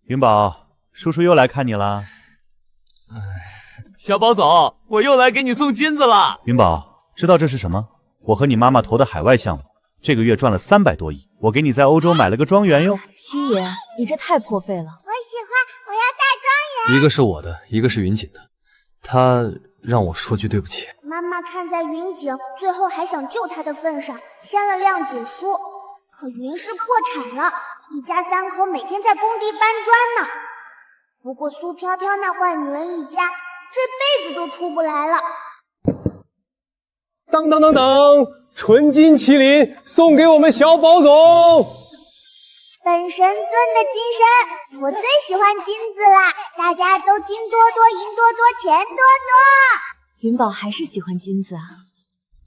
云宝，叔叔又来看你啦。小宝总，我又来给你送金子了。云宝，知道这是什么？我和你妈妈投的海外项目，这个月赚了300多亿，我给你在欧洲买了个庄园哟。七爷，你这太破费了。我喜欢，我要大庄园。一个是我的，一个是云锦的，他让我说句对不起。妈妈看在云锦最后还想救她的份上，签了谅解书。可云氏破产了，一家3口每天在工地搬砖呢。不过苏飘飘那坏女人一家这辈子都出不来了。当当当当，纯金麒麟送给我们小宝总。本神尊的金身，我最喜欢金子啦！大家都金多多，银多多，钱多多。云宝还是喜欢金子啊。